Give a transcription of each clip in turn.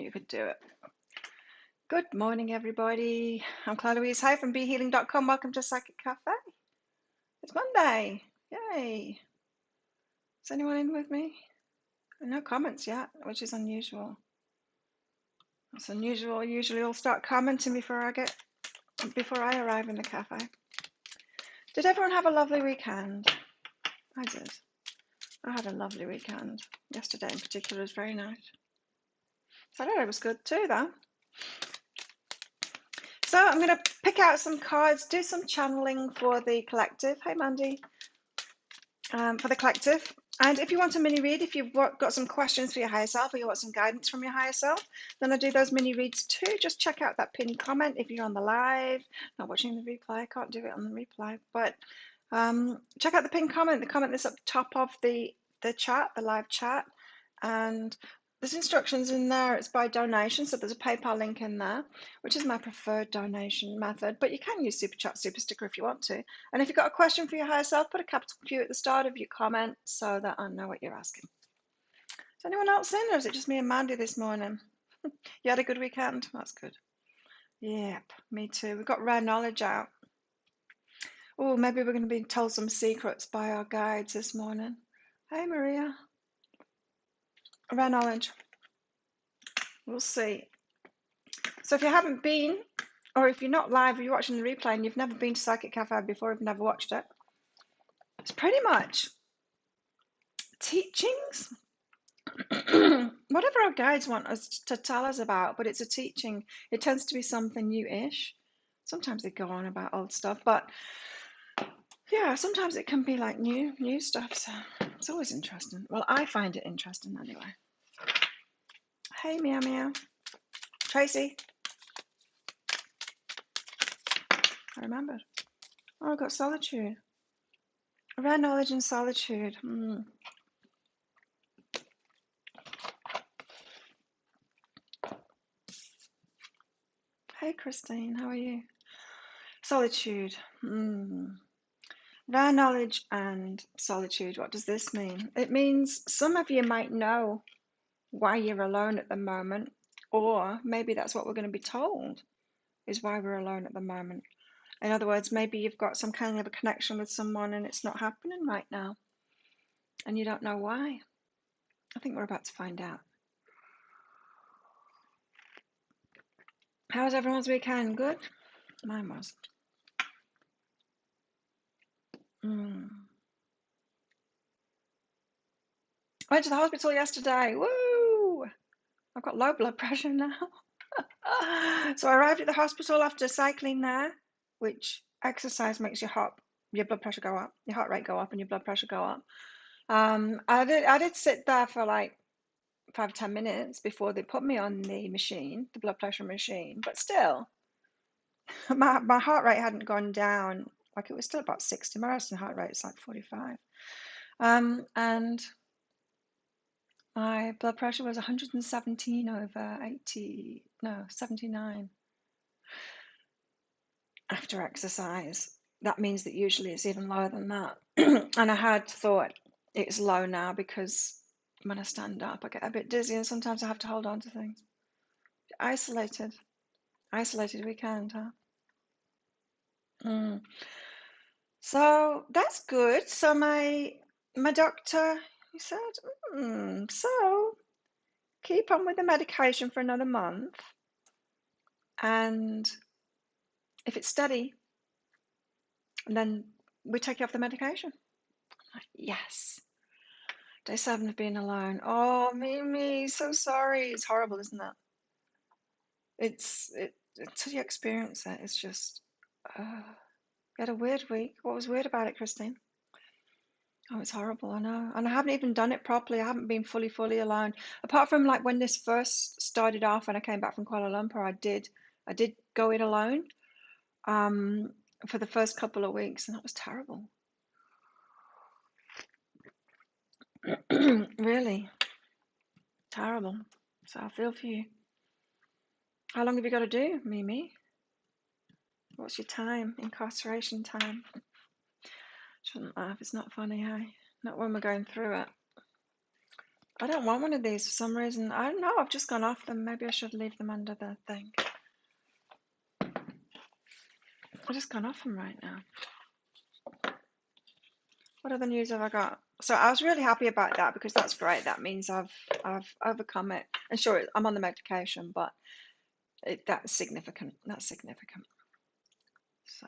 you could do it. Good morning, everybody. I'm Claire Louise. Hi from BeHealing.com. Welcome to Psychic Cafe. It's Monday. Yay. Is anyone in with me? No comments yet, which is unusual. It's unusual. Usually I'll start commenting before I arrive in the cafe. Did everyone have a lovely weekend? I did. I had a lovely weekend. Yesterday in particular was very nice. Saturday was good too, though. So I'm going to pick out some cards, do some channeling for the collective. Hey, Mandy. For the collective. And if you want a mini read, if you've got some questions for your higher self or you want some guidance from your higher self, then I do those mini reads too. Just check out that pinned comment if you're on the live, not watching the replay. I can't do it on the replay, but check out the pinned comment, the comment that's up top of the chat, the live chat. And there's instructions in there. It's by donation, so there's a PayPal link in there, which is my preferred donation method. But you can use Super Chat, Super Sticker if you want to. And if you've got a question for your higher self, put a capital Q at the start of your comment so that I know what you're asking. Is anyone else in, or is it just me and Mandy this morning? You had a good weekend? That's good. Yep, me too. We've got rare knowledge out. Oh, maybe we're going to be told some secrets by our guides this morning. Hey, Maria. Rare knowledge. We'll see. So if you haven't been, or if you're not live, or you're watching the replay and you've never been to Psychic Cafe before, you've never watched it, it's pretty much teachings. Whatever our guides want us to tell us about, but it's a teaching. It tends to be something new-ish. Sometimes they go on about old stuff, but yeah, sometimes it can be like new stuff. So it's always interesting. Well, I find it interesting anyway. Hey, Meow Meow. Tracy. I remembered. Oh, I got solitude. Rare knowledge and solitude. Hey, Christine. How are you? Solitude. Rare knowledge and solitude. What does this mean? It means some of you might know why you're alone at the moment, or maybe that's what we're going to be told is why we're alone at the moment. In other words, maybe you've got some kind of a connection with someone and it's not happening right now and you don't know why. I think we're about to find out. How was everyone's weekend? Good? Mine was. I went to the hospital yesterday. Woo! I've got low blood pressure now. So I arrived at the hospital after cycling there, which exercise makes your blood pressure go up, your heart rate go up, and your blood pressure go up. I did sit there for like 5 or 10 minutes before they put me on the machine, the blood pressure machine. But still, my heart rate hadn't gone down. Like, it was still about 60. My resting heart rate is like 45. And my blood pressure was 117 over 80, no, 79 after exercise. That means that usually it's even lower than that. And I had thought it's low now because when I stand up, I get a bit dizzy and sometimes I have to hold on to things. Isolated weekend, huh? So that's good. So my doctor, he said, so keep on with the medication for another month, and if it's steady, then we take you off the medication. I'm like, yes. Day 7 of being alone. Oh, Mimi, so sorry. It's horrible, isn't it? It's until you experience it, it's just. You had a weird week. What was weird about it, Christine? Oh, it's horrible, I know. And I haven't even done it properly. I haven't been fully alone. Apart from like when this first started off and I came back from Kuala Lumpur, I did go it alone for the first couple of weeks, and that was terrible. Really terrible. So I feel for you. How long have you got to do, Mimi? What's your time? Incarceration time? Shouldn't laugh. It's not funny, hey? Not when we're going through it. I don't want one of these for some reason. I don't know, I've just gone off them. Maybe I should leave them under the thing. I've just gone off them right now. What other news have I got? So I was really happy about that because that's great. That means I've overcome it. And sure, I'm on the medication, but that's significant. That's significant. So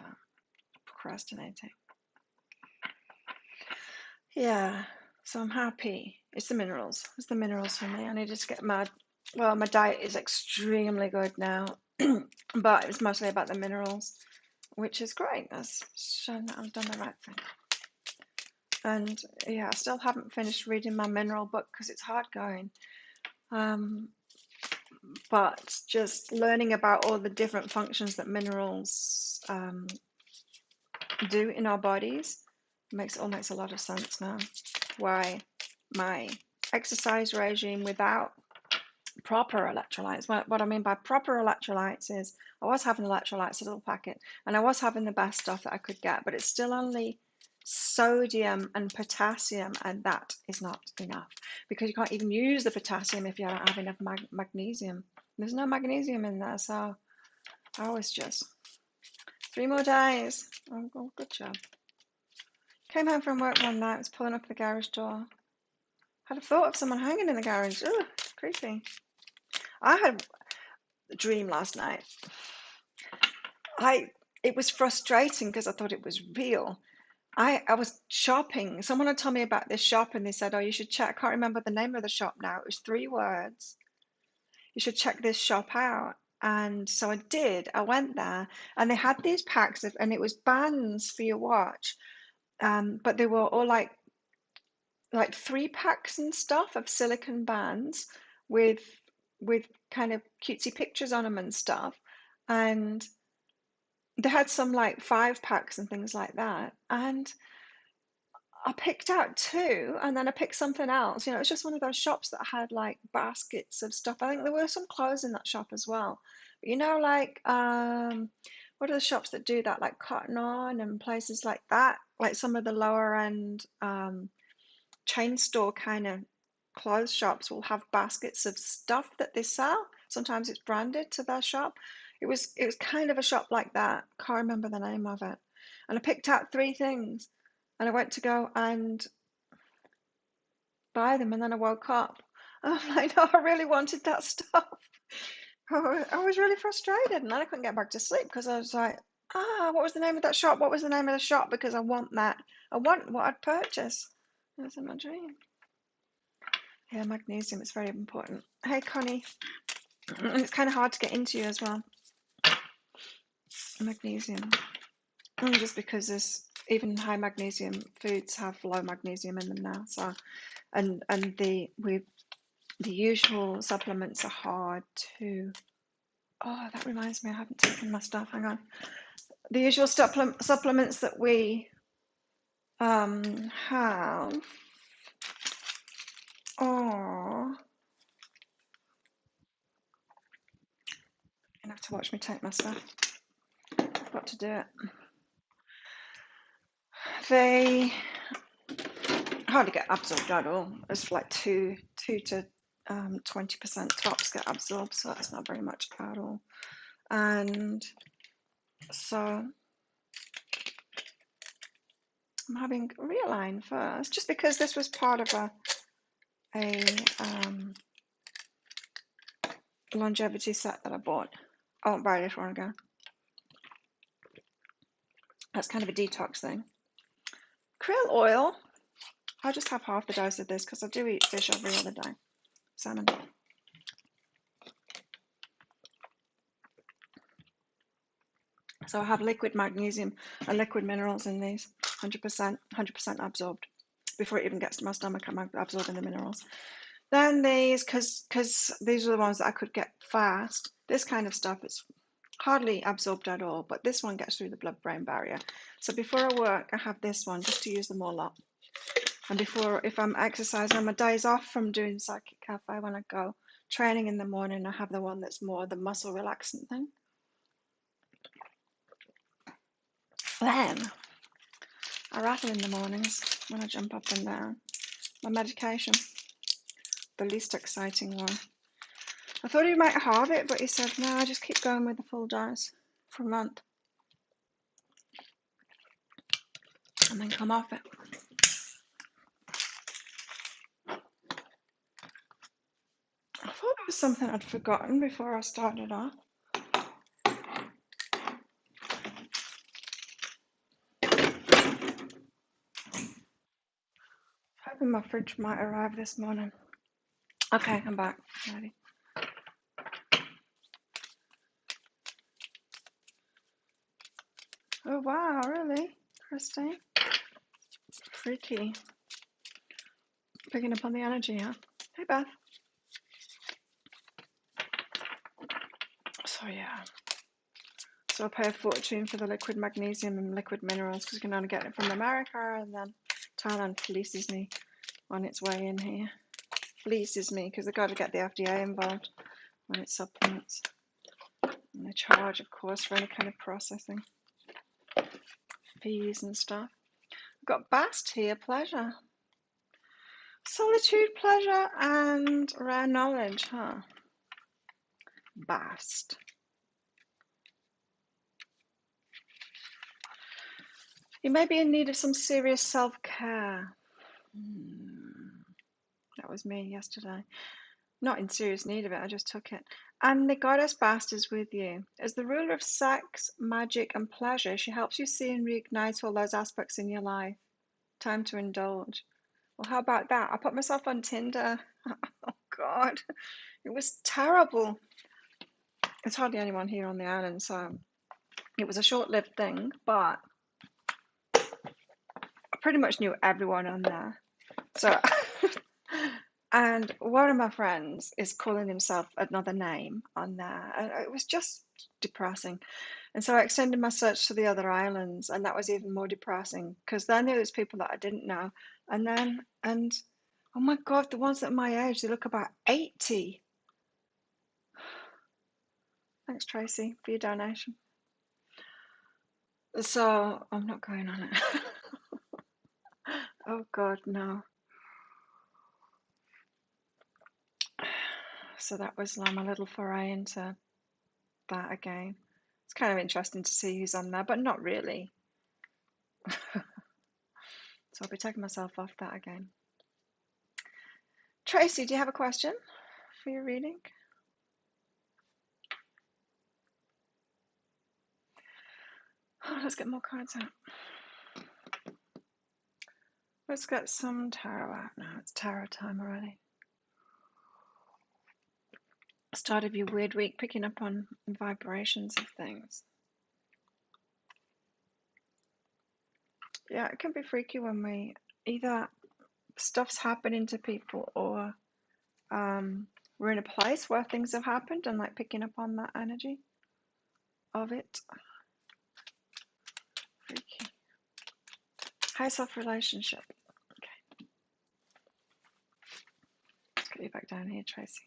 procrastinating. Yeah. So I'm happy. It's the minerals. It's the minerals for me. I need to get my diet is extremely good now, but it's mostly about the minerals, which is great. That's shown that I've done the right thing. And yeah, I still haven't finished reading my mineral book because it's hard going. But just learning about all the different functions that minerals do in our bodies makes a lot of sense now. Why my exercise regime without proper electrolytes. What I mean by proper electrolytes is I was having electrolytes, a little packet, and I was having the best stuff that I could get, but it's still only sodium and potassium, and that is not enough because you can't even use the potassium if you don't have enough magnesium. There's no magnesium in there, so I was just 3 more days. Oh, good job. Came home from work one night, was pulling up the garage door. Had a thought of someone hanging in the garage. Ugh, creepy. I had a dream last night. It was frustrating because I thought it was real. I was shopping. Someone had told me about this shop and they said, oh, you should check. I can't remember the name of the shop now. It was 3 words. You should check this shop out. And so I did. I went there and they had these packs of, and it was bands for your watch. But they were all like 3 packs and stuff of silicone bands with kind of cutesy pictures on them and stuff. And they had some like 5 packs and things like that. And I picked out 2 and then I picked something else. You know, it's just one of those shops that had like baskets of stuff. I think there were some clothes in that shop as well. But you know, like what are the shops that do that? Like Cotton On and places like that. Like some of the lower end chain store kind of clothes shops will have baskets of stuff that they sell. Sometimes it's branded to their shop. It was kind of a shop like that. Can't remember the name of it. And I picked out 3 things and I went to go and buy them and then I woke up. I'm like, no, I really wanted that stuff. I was really frustrated and then I couldn't get back to sleep because I was like, what was the name of that shop? What was the name of the shop? Because I want that. I want what I'd purchased. It was in my dream. Yeah, magnesium is very important. Hey, Connie. And it's kind of hard to get into you as well. Magnesium. And just because there's even high magnesium foods have low magnesium in them now. So, and the usual supplements are hard to. Oh, that reminds me, I haven't taken my stuff. Hang on. The usual supplements that we have. Oh, you're gonna have to watch me take my stuff. I've got to do it. They hardly get absorbed at all. It's like 2 to 20% tops get absorbed, so that's not very much at all. And so I'm having Realign first, just because this was part of a longevity set that I bought. I won't buy this one again. That's kind of a detox thing. Krill oil. I'll just have half the dose of this because I do eat fish every other day. Salmon. So I have liquid magnesium and liquid minerals in these. 100% absorbed. Before it even gets to my stomach, I'm absorbing the minerals. Then these, because these are the ones that I could get fast. This kind of stuff is hardly absorbed at all, but this one gets through the blood-brain barrier. So before I work, I have this one just to use them all up. And before, if I'm exercising on my days off from doing Psychic Cafe, when I go training in the morning, I have the one that's more the muscle relaxant thing. Then I rattle in the mornings when I jump up and down. My medication. the least exciting one. I thought he might halve it, but he said, no, just keep going with the full dose for a month and then come off it. I thought it was something I'd forgotten before I started off. Hoping my fridge might arrive this morning. Okay, I'm back. Ready. Oh wow, really? Christine? Freaky. Picking up on the energy, huh? Hey Beth. So yeah. So I pay a fortune for the liquid magnesium and liquid minerals because you can only get it from America, and then Thailand fleeces me on its way in here. Fleeces me because they've got to get the FDA involved when it's supplements. And they charge, of course, for any kind of processing. Fees and stuff. We've got Bast here, pleasure. Solitude, pleasure, and rare knowledge, huh? Bast. You may be in need of some serious self-care. That was me yesterday. Not in serious need of it, I just took it. And the goddess Bast is with you. As the ruler of sex, magic, and pleasure, she helps you see and reignite all those aspects in your life. Time to indulge. Well, how about that? I put myself on Tinder. Oh, God. It was terrible. There's hardly anyone here on the island, so it was a short-lived thing, but I pretty much knew everyone on there. So, and one of my friends is calling himself another name on there. And it was just depressing. And so I extended my search to the other islands, and that was even more depressing because then there was people that I didn't know. And oh my God, the ones that are my age, they look about 80. Thanks, Tracy, for your donation. So I'm not going on it. Oh God, no. So that was my little foray into that again. It's kind of interesting to see who's on there, but not really. So I'll be taking myself off that again. Tracy, do you have a question for your reading? Oh, let's get more cards out. Let's get some tarot out now. It's tarot time already. Start of your weird week, picking up on vibrations of things. Yeah, it can be freaky when we either stuff's happening to people or we're in a place where things have happened and like picking up on that energy of it. Freaky. High self relationship. Okay. Let's get you back down here, Tracy.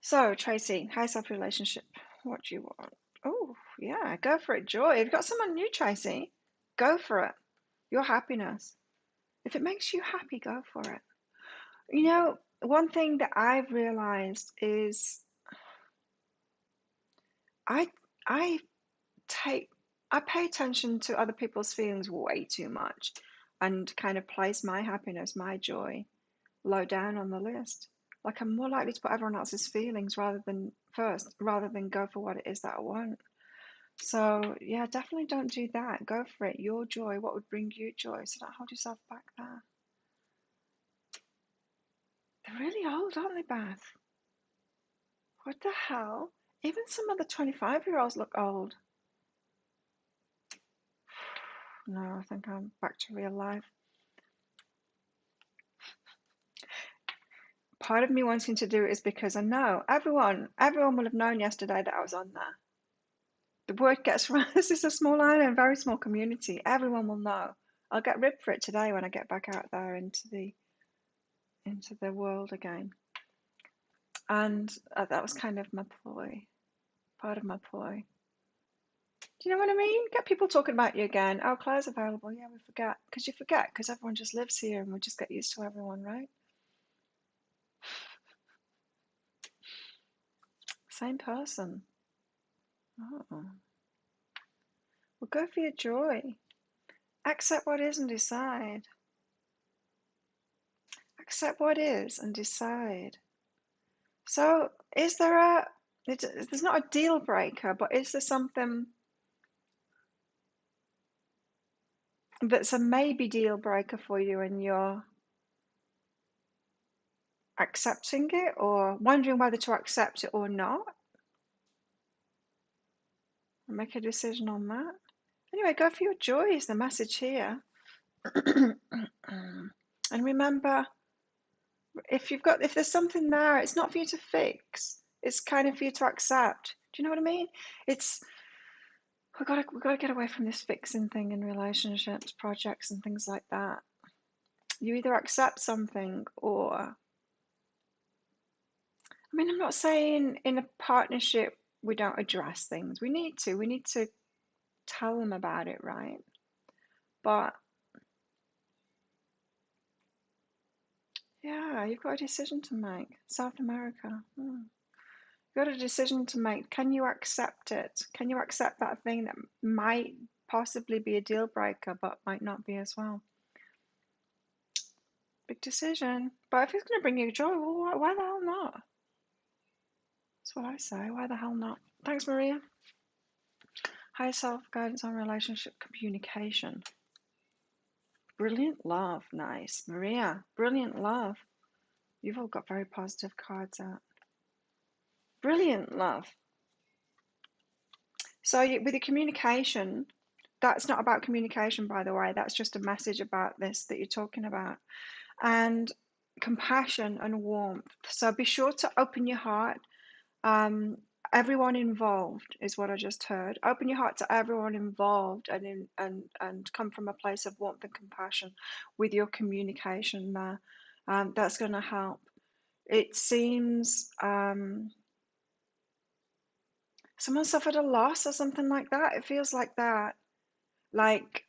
So, Tracy, high self relationship. What do you want? Oh, yeah, go for it. Joy. You've got someone new, Tracy. Go for it. Your happiness. If it makes you happy, go for it. You know, one thing that I've realized is I pay attention to other people's feelings way too much and kind of place my happiness, my joy low down on the list. Like I'm more likely to put everyone else's feelings rather than go for what it is that I want. So yeah, definitely don't do that. Go for it. Your joy, what would bring you joy? So don't hold yourself back there. They're really old, aren't they, Beth? What the hell? Even some of the 25-year-olds look old. No, I think I'm back to real life. Part of me wanting to do it is because I know everyone will have known yesterday that I was on there. The word gets around. This is a small island, very small community. Everyone will know. I'll get ripped for it today when I get back out there into the world again. And that was kind of my ploy, part of my ploy. Do you know what I mean? Get people talking about you again. Oh, Claire's available. Yeah, we forget. Because you forget, because everyone just lives here and we just get used to everyone, right? Same person. Oh. Well, go for your joy. Accept what is and decide. Accept what is and decide. So, is there there's not a deal breaker, but is there something that's a maybe deal breaker for you and you're accepting it or wondering whether to accept it or not? And make a decision on that. Anyway, go for your joy is the message here. And remember, if there's something there, it's not for you to fix. It's kind of for you to accept. Do you know what I mean? We've got to get away from this fixing thing in relationships, projects, and things like that. You either accept something or, I'm not saying in a partnership we don't address things. We need to tell them about it, right? But yeah, you've got a decision to make. South America. You've got a decision to make. Can you accept it? Can you accept that thing that might possibly be a deal breaker, but might not be as well? Big decision. But if it's going to bring you joy, well, why the hell not? That's what I say. Why the hell not? Thanks, Maria. Higher self guidance on relationship communication. Brilliant love. Nice. Maria, brilliant love. You've all got very positive cards out. Brilliant love. So with your communication, that's not about communication, by the way. That's just a message about this that you're talking about. And compassion and warmth. So be sure to open your heart. Everyone involved is what I just heard. Open your heart to everyone involved and come from a place of warmth and compassion with your communication there. That's going to help. It seems someone suffered a loss or something like that. It feels like that. Like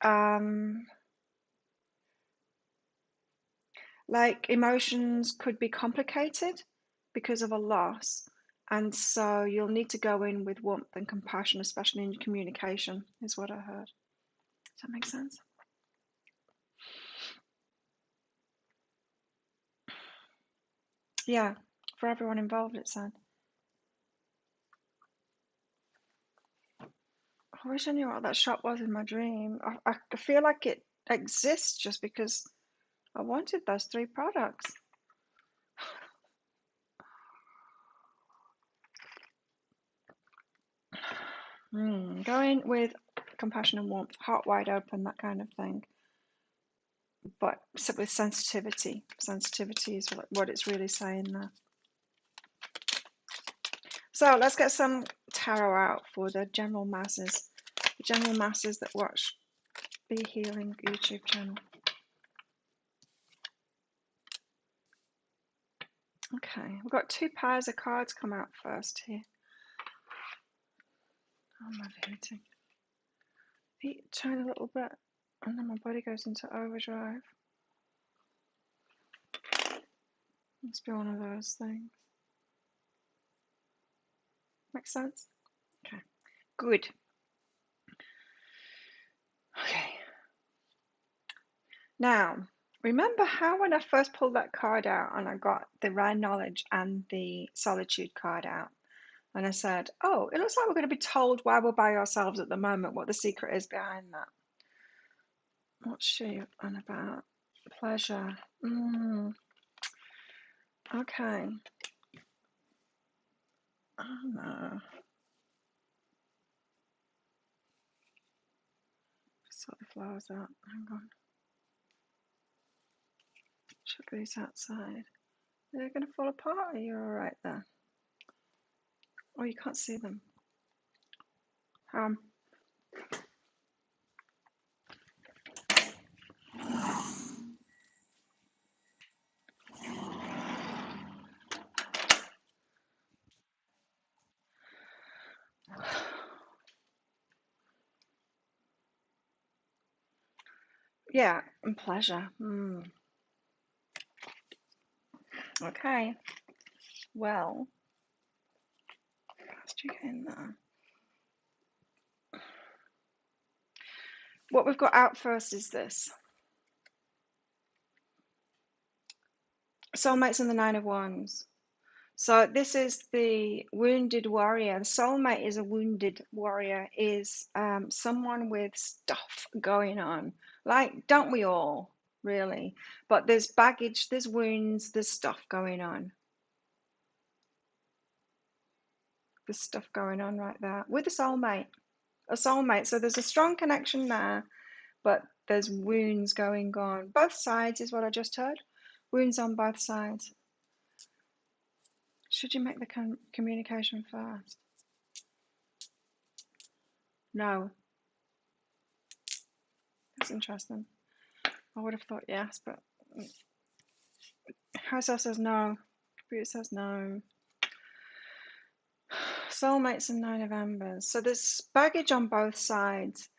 emotions could be complicated because of a loss. And so you'll need to go in with warmth and compassion, especially in your communication, is what I heard. Does that make sense? Yeah, for everyone involved, it said. I wish I knew what that shop was in my dream. I feel like it exists just because I wanted those 3 products. Go in with compassion and warmth, heart wide open, that kind of thing. But with sensitivity. Sensitivity is what it's really saying there. So let's get some tarot out for the general masses. The general masses that watch Be Healing YouTube channel. Okay, we've got 2 pairs of cards come out first here. I'm overheating. Heat a tiny little bit, and then my body goes into overdrive. Must be one of those things. Make sense? Okay, good. Okay. Now, remember how when I first pulled that card out and I got the rare knowledge and the solitude card out, and I said, oh, it looks like we're going to be told why we're by ourselves at the moment, what the secret is behind that. What's she on about? Pleasure. Okay. Oh no. Sort the flowers out. Hang on. Chuck these outside. They're going to fall apart. Are you alright there? Oh, you can't see them. Yeah, and pleasure. Okay. Well, else do you get in there? What we've got out first is this. Soulmates and the Nine of Wands. So this is the wounded warrior. The soulmate is a wounded warrior, is someone with stuff going on. Like, don't we all, really? But there's baggage, there's wounds, there's stuff going on. There's stuff going on right there with a soulmate. A soulmate. So there's a strong connection there, but there's wounds going on. Both sides is what I just heard. Wounds on both sides. Should you make the communication first? No. That's interesting. I would have thought yes, but House says no. Computer says no. Soulmates and Nine of Embers. So there's baggage on both sides.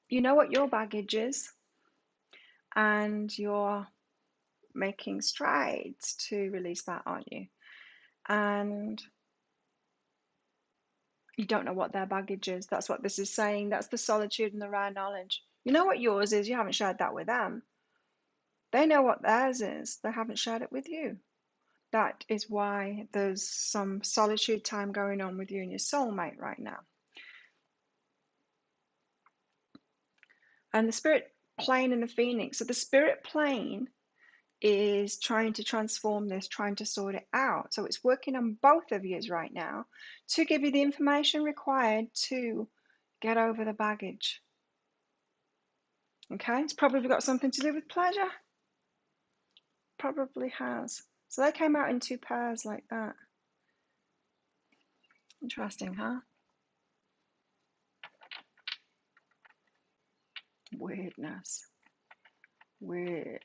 You know what your baggage is, and you're making strides to release that, aren't you? And you don't know what their baggage is. That's what this is saying. That's the solitude and the rare knowledge. You know what yours is. You haven't shared that with them. They know what theirs is. They haven't shared it with you. That is why there's some solitude time going on with you and your soulmate right now. And the spirit plane and the phoenix. So the spirit plane is trying to transform this, trying to sort it out. So it's working on both of you right now to give you the information required to get over the baggage. Okay, it's probably got something to do with pleasure. Probably has. So they came out in two pairs like that. Interesting, huh? Weirdness. Weird.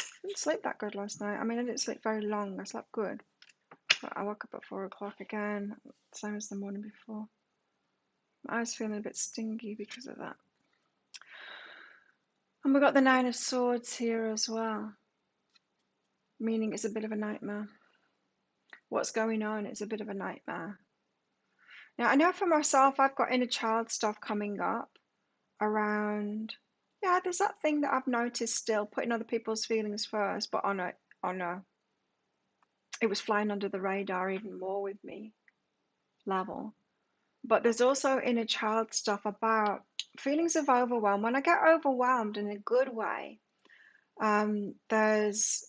I didn't sleep that good last night. I mean, I didn't sleep very long. I slept good. But I woke up at 4 o'clock again, same as the morning before. My eyes feeling a bit stingy because of that. And we've got the Nine of Swords here as well, meaning it's a bit of a nightmare. What's going on is a bit of a nightmare. Now, I know for myself, I've got inner child stuff coming up around, yeah, there's that thing that I've noticed still, putting other people's feelings first, but on a, it was flying under the radar even more with me level. But there's also inner child stuff about feelings of overwhelm. When I get overwhelmed in a good way, there's,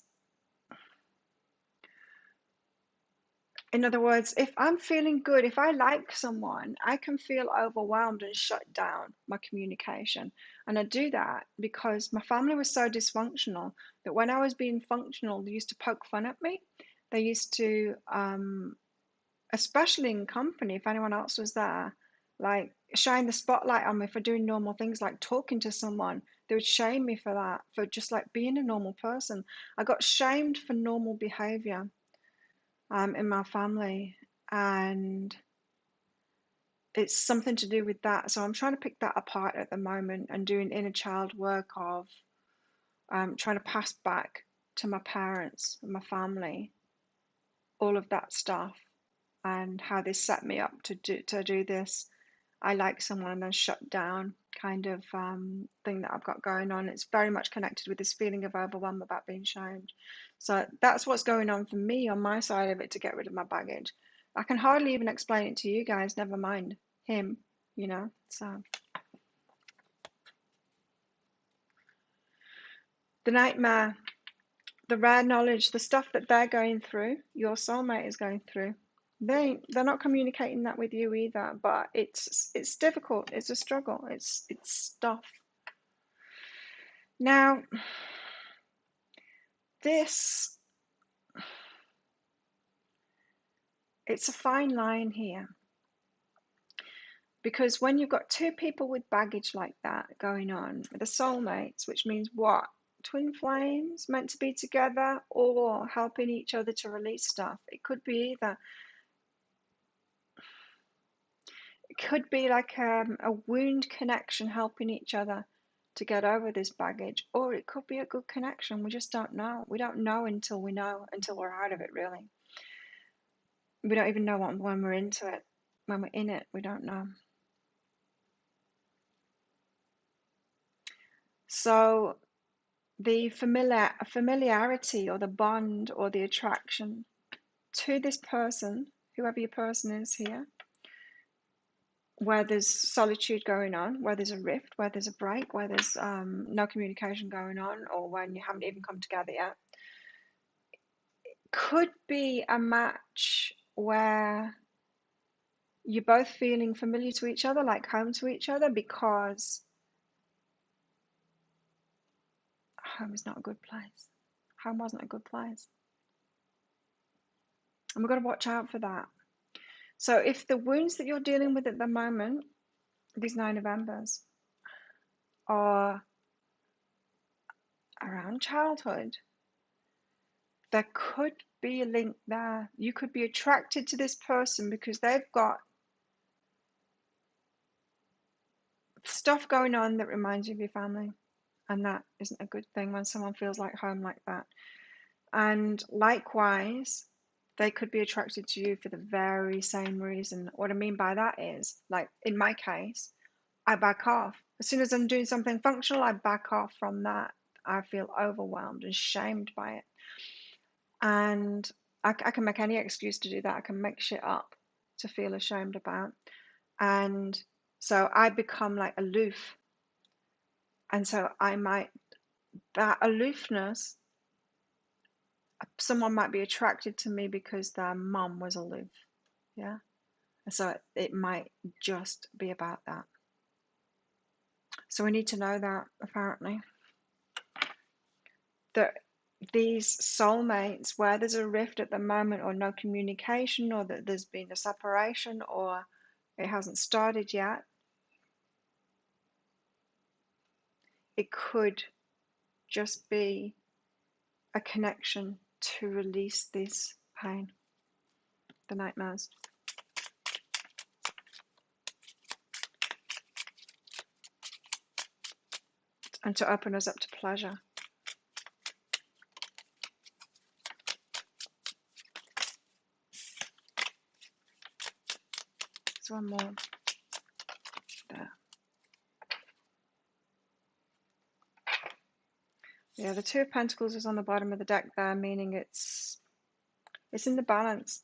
in other words, if I'm feeling good, if I like someone, I can feel overwhelmed and shut down my communication. And I do that because my family was so dysfunctional that when I was being functional, they used to poke fun at me. They used to, especially in company, if anyone else was there, like shine the spotlight on me for doing normal things like talking to someone. They would shame me for that, for just like being a normal person. I got shamed for normal behavior in my family, and it's something to do with that. So I'm trying to pick that apart at the moment and doing inner child work of trying to pass back to my parents and my family all of that stuff and how they set me up to do this. I like someone and then shut down kind of thing that I've got going on. It's very much connected with this feeling of overwhelm about being shamed. So that's what's going on for me on my side of it to get rid of my baggage. I can hardly even explain it to you guys, never mind him, you know. So the nightmare, the rare knowledge, the stuff that they're going through, your soulmate is going through. They're not communicating that with you either, but it's difficult. It's a struggle. It's stuff. Now, this, it's a fine line here, because when you've got two people with baggage like that going on, the soulmates, which means what? Twin flames meant to be together or helping each other to release stuff. It could be either. It could be like a wound connection helping each other to get over this baggage, or it could be a good connection. We just don't know. We don't know until we know, until we're out of it, really. We don't even know when we're into it. When we're in it, we don't know. So the familiarity or the bond or the attraction to this person, whoever your person is here, where there's solitude going on, where there's a rift, where there's a break, where there's no communication going on, or when you haven't even come together yet, could be a match where you're both feeling familiar to each other, like home to each other, because home is not a good place. Home wasn't a good place. And we've got to watch out for that. So if the wounds that you're dealing with at the moment, these 9 of Embers, are around childhood, there could be a link there. You could be attracted to this person because they've got stuff going on that reminds you of your family. And that isn't a good thing when someone feels like home like that. And likewise, they could be attracted to you for the very same reason. What I mean by that is, like in my case, I back off. As soon as I'm doing something functional, I back off from that. I feel overwhelmed and shamed by it. And I can make any excuse to do that. I can make shit up to feel ashamed about. And so I become like aloof. And so that aloofness, someone might be attracted to me because their mum was aloof. Yeah. So it might just be about that. So we need to know that, apparently. That these soulmates, where there's a rift at the moment, or no communication, or that there's been a separation, or it hasn't started yet, it could just be a connection to release this pain, the nightmares. And to open us up to pleasure. There's one more. There. Yeah, the 2 of Pentacles is on the bottom of the deck there, meaning it's in the balance.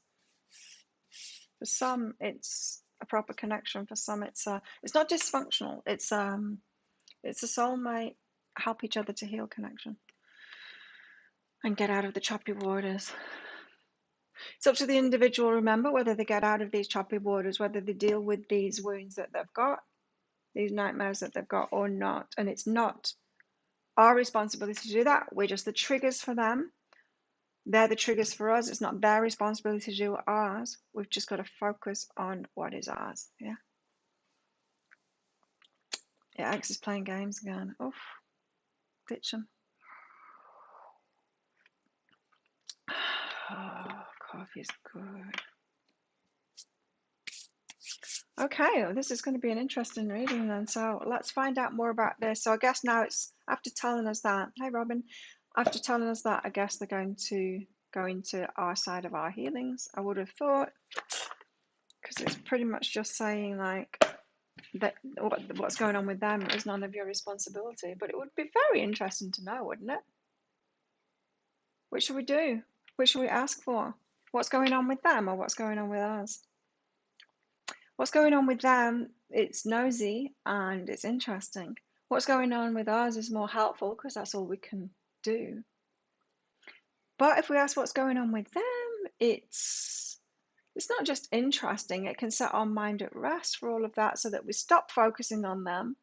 For some, it's a proper connection. For some, it's not dysfunctional. It's a soulmate, help each other to heal connection and get out of the choppy waters. It's up to the individual, remember, whether they get out of these choppy waters, whether they deal with these wounds that they've got, these nightmares that they've got, or not. And it's not our responsibility to do that. We're just the triggers for them. They're the triggers for us. It's not their responsibility to do ours. We've just got to focus on what is ours. Yeah. Yeah, X is playing games again. Oof. Ditch him. Oh, coffee's good. Okay, well, this is going to be an interesting reading then. So let's find out more about this. So I guess now it's after telling us that. Hey, Robin. After telling us that, I guess they're going to go into our side of our healings. I would have thought, because it's pretty much just saying like that what's going on with them is none of your responsibility. But it would be very interesting to know, wouldn't it? What should we do? What should we ask for? What's going on with them, or what's going on with us? What's going on with them, it's nosy and it's interesting. What's going on with us is more helpful because that's all we can do. But if we ask what's going on with them, it's not just interesting. It can set our mind at rest for all of that so that we stop focusing on them.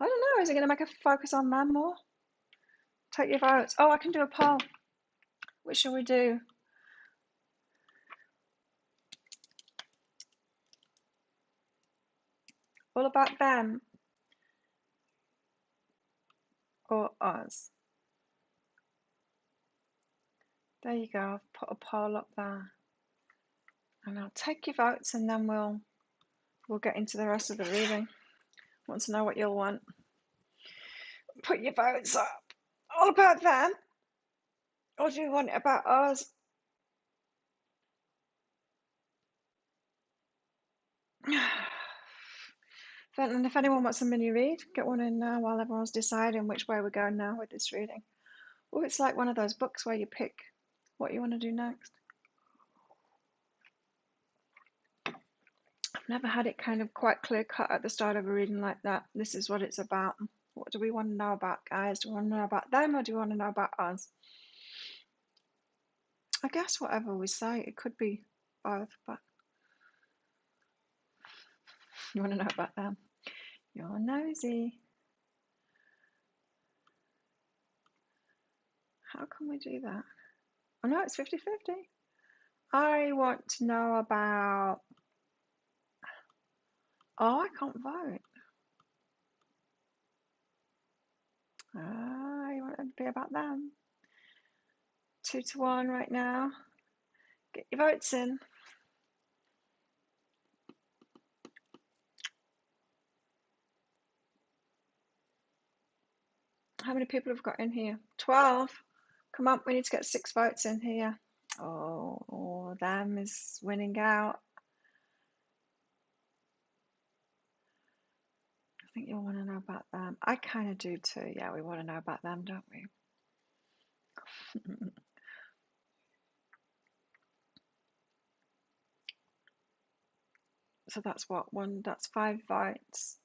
I don't know, is it going to make us focus on them more? Take your votes. Oh, I can do a poll. What shall we do? All about them or us? There you go. I've put a poll up there. And I'll take your votes and then we'll get into the rest of the reading. I want to know what you'll want. Put your votes up. All about them? Or do you want it about us? And if anyone wants a mini read, get one in now while everyone's deciding which way we're going now with this reading. Oh, it's like one of those books where you pick what you want to do next. I've never had it kind of quite clear cut at the start of a reading like that. This is what it's about. What do we want to know about, guys? Do we want to know about them or do we want to know about us? I guess whatever we say, it could be both, but you want to know about them. You're nosy. How can we do that? Oh no, it's 50-50. I want to know about... Oh, I can't vote. I want it to be about them. 2-1 right now. Get your votes in. How many people have got in here? 12. Come on, we need to get 6 votes in here. Oh, them is winning out. I think you'll want to know about them. I kind of do too. Yeah, we want to know about them, don't we? So that's what? That's 5 votes.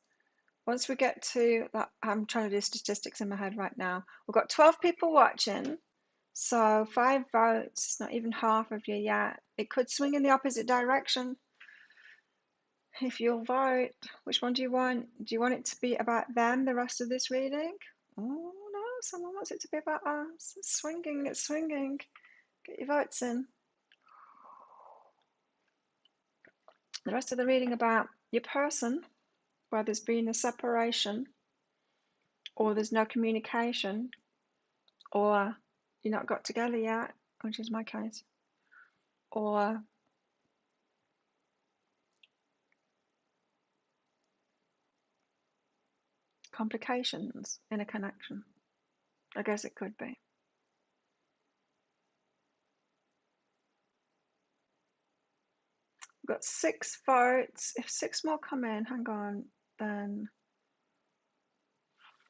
Once we get to that, I'm trying to do statistics in my head right now. We've got 12 people watching. So 5 votes, not even half of you yet. It could swing in the opposite direction. If you'll vote, which one do you want? Do you want it to be about them, the rest of this reading? Oh no, someone wants it to be about us. It's swinging, it's swinging. Get your votes in. The rest of the reading about your person, where there's been a separation, or there's no communication, or you're not got together yet, which is my case, or complications in a connection. I guess it could be. We've got 6 votes. If 6 more come in, hang on, then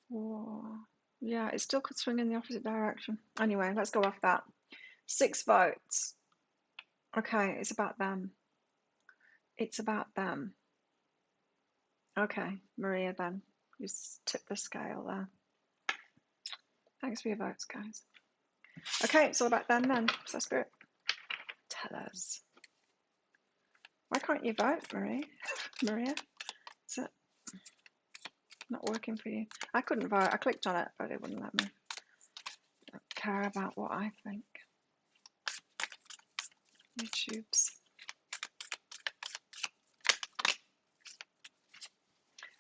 4. Yeah, it still could swing in the opposite direction. Anyway, let's go off that. 6 votes. Okay, it's about them. It's about them. Okay, Maria, then. You tip the scale there. Thanks for your votes, guys. Okay, it's all about them then. So, Spirit, tell us. Why can't you vote, Maria? Is it not working for you? I couldn't vote. I clicked on it, but it wouldn't let me. I don't care about what I think. YouTube's.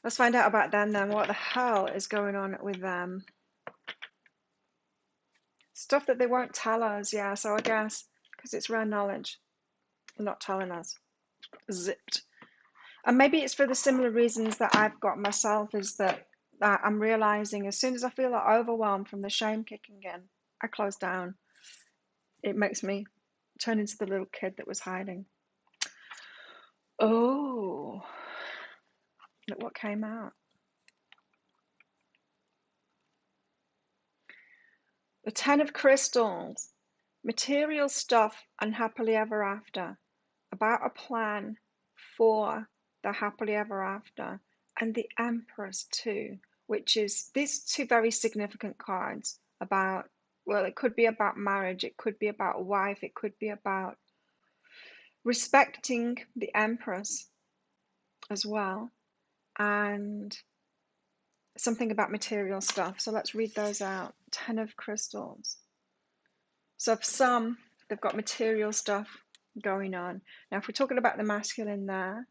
Let's find out about them then. What the hell is going on with them? Stuff that they won't tell us, yeah. So I guess because it's rare knowledge, they're not telling us. Zipped. And maybe it's for the similar reasons that I've got myself, is that I'm realizing as soon as I feel like overwhelmed from the shame kicking in, I close down. It makes me turn into the little kid that was hiding. Oh, look what came out. The 10 of Crystals. Material stuff and happily ever after. About a plan for the happily ever after. And the Empress too, which is these 2 very significant cards about, well, it could be about marriage, it could be about a wife, it could be about respecting the Empress as well, and something about material stuff. So let's read those out. 10 of Crystals. So for some, they've got material stuff going on. Now, if we're talking about the masculine there,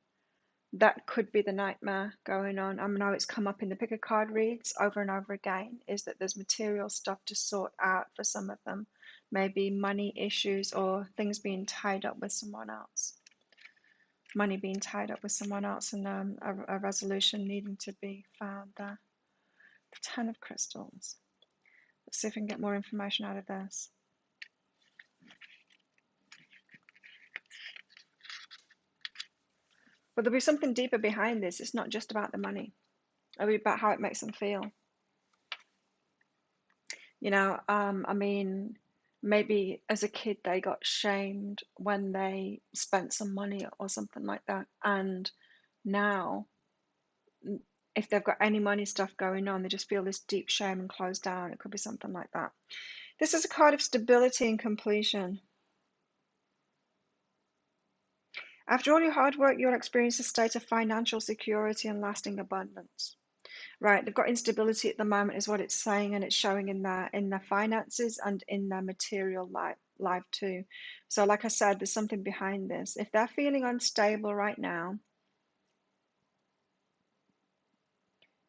that could be the nightmare going on. I know it's come up in the pick a card reads over and over again, is that there's material stuff to sort out for some of them. Maybe money issues or things being tied up with someone else. Money being tied up with someone else, and a resolution needing to be found there. The Ten of Crystals. Let's see if we can get more information out of this. But there'll be something deeper behind this. It's not just about the money. It'll be about how it makes them feel. You know, I mean, maybe as a kid they got shamed when they spent some money or something like that. And now, if they've got any money stuff going on, they just feel this deep shame and close down. It could be something like that. This is a card of stability and completion. After all your hard work, you'll experience a state of financial security and lasting abundance. Right, they've got instability at the moment, is what it's saying, and it's showing in their finances and in their material life too. So, like I said, there's something behind this. If they're feeling unstable right now,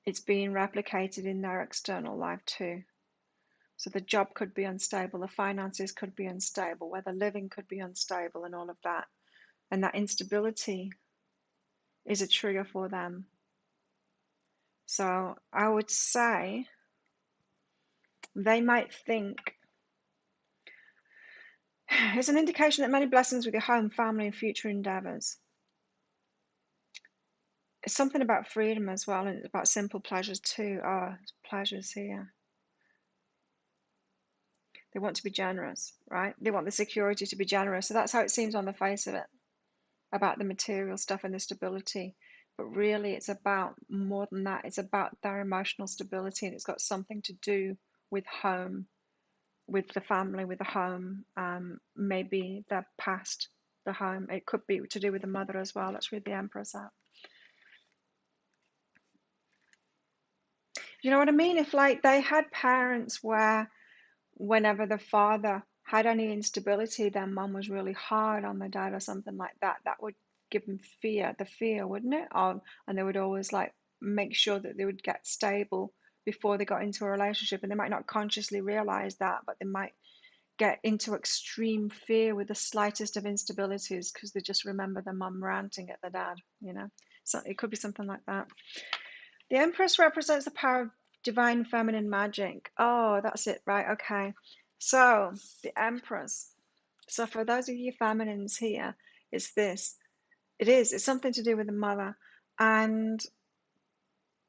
it's being replicated in their external life too. So the job could be unstable, the finances could be unstable, where they're living could be unstable, and all of that. And that instability is a trigger for them. So I would say they might think it's an indication that many blessings with your home, family, and future endeavors. It's something about freedom as well, and it's about simple pleasures too. Pleasures here. They want to be generous, right? They want the security to be generous. So that's how it seems on the face of it, about the material stuff and the stability. But really, it's about more than that. It's about their emotional stability, and it's got something to do with home, with the family, with the home. Maybe their past, the home. It could be to do with the mother as well. Let's read the Empress out. You know what I mean? If like they had parents where whenever the father had any instability, their mum was really hard on the dad or something like that, that would give them fear, wouldn't it? And they would always like make sure that they would get stable before they got into a relationship. And they might not consciously realize that, but they might get into extreme fear with the slightest of instabilities because they just remember their mum ranting at the dad, you know? So it could be something like that. The Empress represents the power of divine feminine magic. Oh, that's it, right? Okay. So, the Empress. So, for those of you feminines here, it's this. It's something to do with the mother. And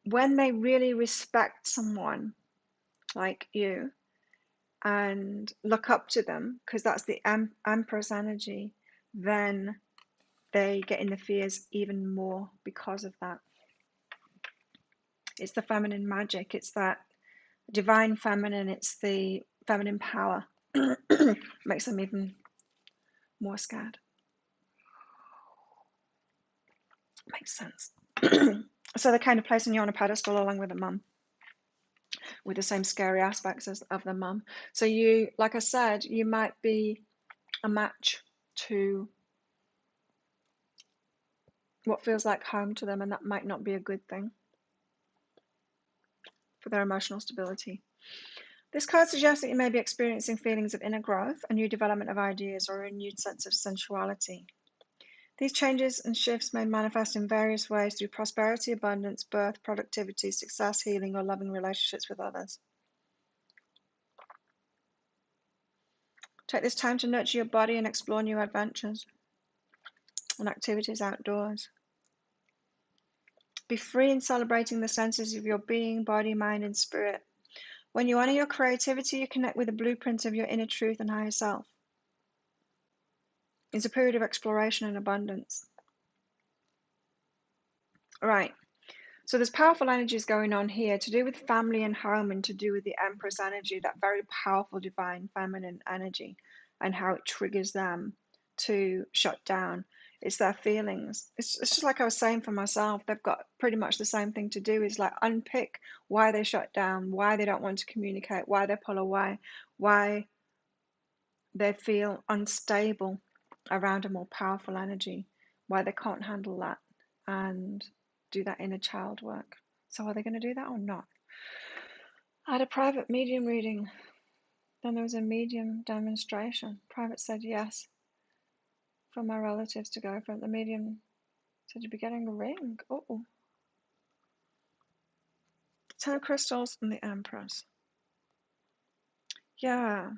when they really respect someone like you and look up to them, because that's the Empress energy, then they get in the fears even more because of that. It's the feminine magic. It's that divine feminine. It's the feminine power. Makes them even more scared. Makes sense. So they're kind of placing you on a pedestal along with the mum, with the same scary aspects of the mum. So you, like I said, you might be a match to what feels like home to them, and that might not be a good thing for their emotional stability. This card suggests that you may be experiencing feelings of inner growth, a new development of ideas, or a renewed sense of sensuality. These changes and shifts may manifest in various ways through prosperity, abundance, birth, productivity, success, healing, or loving relationships with others. Take this time to nurture your body and explore new adventures and activities outdoors. Be free in celebrating the senses of your being, body, mind, and spirit. When you honor your creativity, you connect with the blueprint of your inner truth and higher self. It's a period of exploration and abundance. Right. So there's powerful energies going on here to do with family and home, and to do with the Empress energy, that very powerful divine feminine energy, and how it triggers them to shut down. It's their feelings. It's just like I was saying for myself, they've got pretty much the same thing to do, is like unpick why they shut down, why they don't want to communicate, why they pull away, why they feel unstable around a more powerful energy, why they can't handle that, and do that inner child work. So are they going to do that or not? I had a private medium reading. Then there was a medium demonstration. Private said yes for my relatives to go for it. The medium said you'd be getting a ring. Oh. Ten of Crystals and the Empress. Yeah.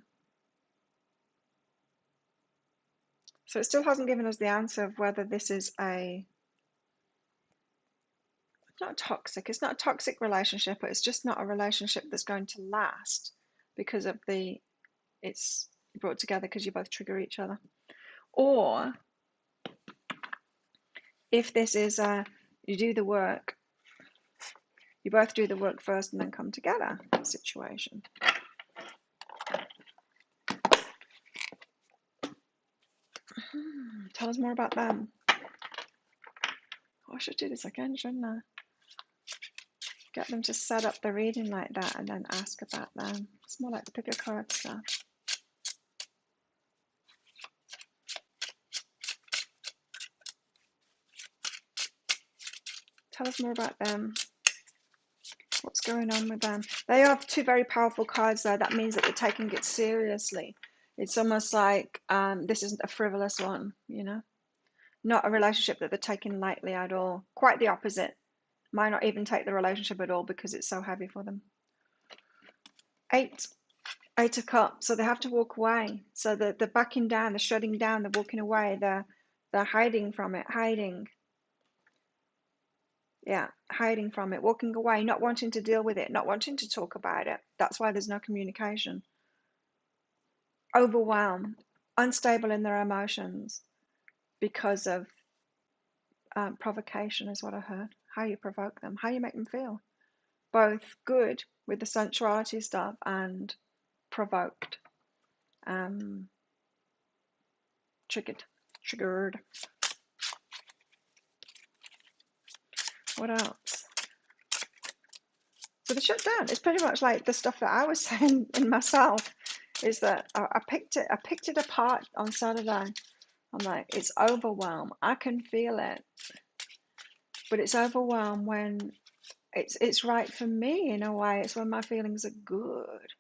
So it still hasn't given us the answer of whether this is a, not toxic, it's not a toxic relationship, but it's just not a relationship that's going to last because of the, it's brought together because you both trigger each other. Or if this is a, you do the work, you both do the work first and then come together situation. Tell us more about them. Oh, I should do this again, shouldn't I? Get them to set up the reading like that and then ask about them. It's more like the pick a card stuff. Tell us more about them. What's going on with them? They have two very powerful cards there. That means that they're taking it seriously. It's almost like this isn't a frivolous one, you know? Not a relationship that they're taking lightly at all. Quite the opposite. Might not even take the relationship at all because it's so heavy for them. Eight of Cups. So they have to walk away. So they're backing down, they're shutting down, they're walking away, they're hiding from it, hiding. Yeah, hiding from it, walking away, not wanting to deal with it, not wanting to talk about it. That's why there's no communication. Overwhelmed, unstable in their emotions because of provocation is what I heard. How you provoke them, how you make them feel. Both good with the sensuality stuff and provoked, triggered. What else? So the shutdown is pretty much like the stuff that I was saying in myself. Is that I picked it apart on Saturday. I'm like, it's overwhelm. I can feel it, but it's overwhelm when it's right for me in a way. It's when my feelings are good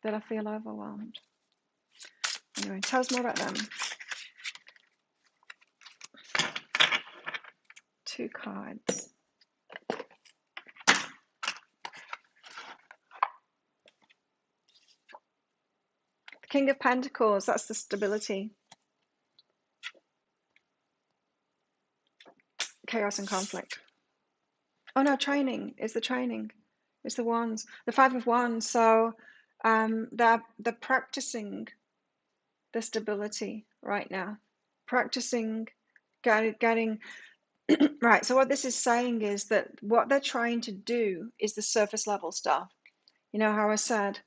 that I feel overwhelmed. Anyway, tell us more about them. Two cards. The King of Pentacles, that's the stability. Chaos and conflict. Oh no, training is the training. It's the wands. The Five of Wands. So they're practicing the stability right now. Practicing getting right. So what this is saying is that what they're trying to do is the surface level stuff. You know how I said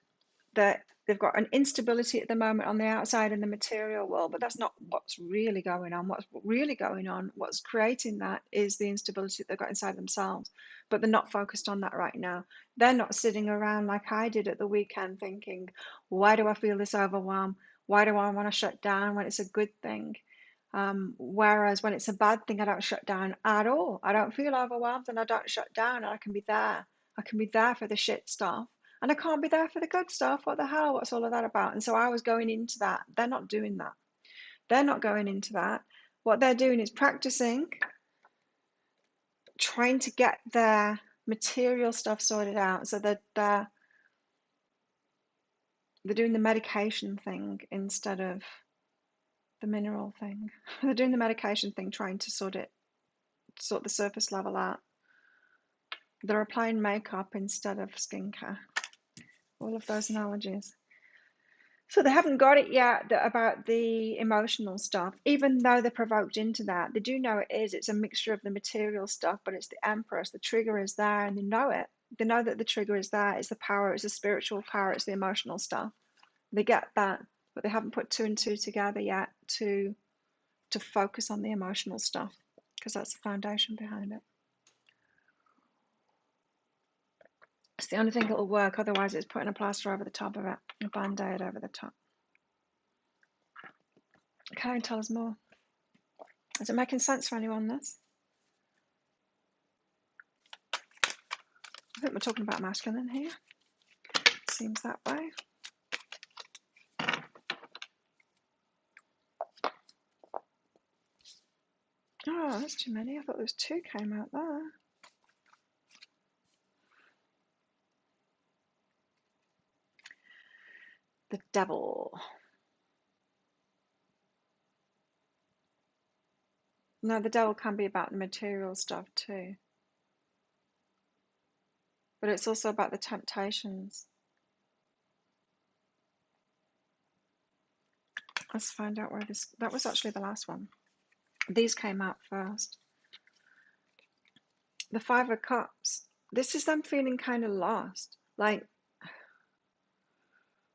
that they've got an instability at the moment on the outside in the material world, but that's not what's really going on. What's really going on, what's creating that is the instability that they've got inside themselves, but they're not focused on that right now. They're not sitting around like I did at the weekend thinking, why do I feel this overwhelm? Why do I want to shut down when it's a good thing? Whereas when it's a bad thing, I don't shut down at all. I don't feel overwhelmed and I don't shut down. And I can be there. I can be there for the shit stuff. And I can't be there for the good stuff. What the hell? What's all of that about? And so I was going into that. They're not doing that. They're not going into that. What they're doing is practicing, trying to get their material stuff sorted out. So that they're doing the medication thing instead of the mineral thing. They're doing the medication thing, trying to sort the surface level out. They're applying makeup instead of skincare. All of those analogies. So they haven't got it yet about the emotional stuff, even though they're provoked into that. They do know it is. It's a mixture of the material stuff, but it's the Empress. The trigger is there, and they know it. They know that the trigger is there. It's the power. It's the spiritual power. It's the emotional stuff. They get that, but they haven't put two and two together yet to focus on the emotional stuff, because that's the foundation behind it. It's the only thing that will work. Otherwise, it's putting a plaster over the top of it, a band-aid over the top. Okay, tell us more. Is it making sense for anyone, this? I think we're talking about masculine here. Seems that way. Oh, that's too many. I thought there was two came out there. The devil. No, the devil can be about the material stuff too. But it's also about the temptations. Let's find out where this... That was actually the last one. These came out first. The Five of Cups. This is them feeling kind of lost. Like,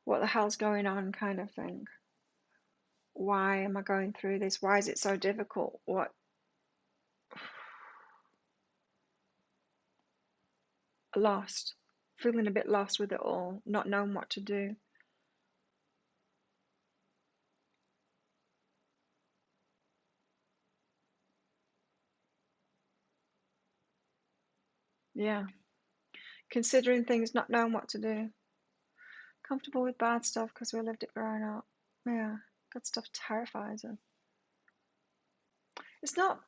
what the hell's going on kind of thing. Why am I going through this? Why is it so difficult? What? Lost. Feeling a bit lost with it all. Not knowing what to do. Yeah. Considering things, not knowing what to do. Comfortable with bad stuff because we lived it growing up. Yeah. Good stuff terrifies us. It's not...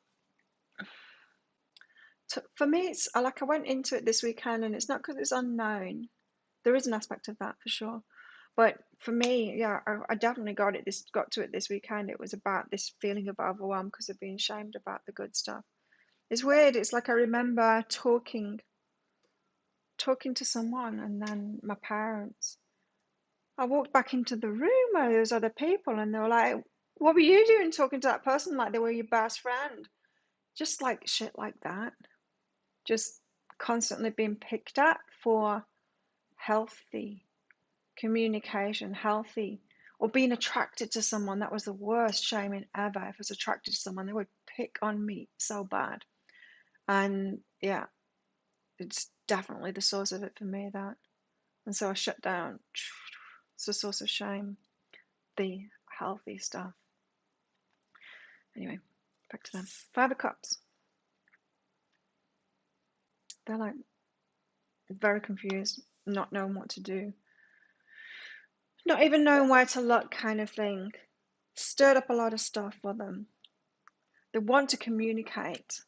For me, it's like I went into it this weekend and it's not because it's unknown. There is an aspect of that for sure. But for me, yeah, I definitely got to it this weekend. It was about this feeling of overwhelm because of being shamed about the good stuff. It's weird. It's like I remember talking to someone and then my parents. I walked back into the room where there was other people and they were like, what were you doing talking to that person like they were your best friend? Just like shit like that. Just constantly being picked at for healthy communication, healthy, or being attracted to someone. That was the worst shaming ever. If I was attracted to someone, they would pick on me so bad. And yeah, it's definitely the source of it for me, that. And so I shut down. It's a source of shame, the healthy stuff. Anyway, back to them. Five of Cups. They're like very confused, not knowing what to do, not even knowing where to look kind of thing. Stirred up a lot of stuff for them. They want to communicate.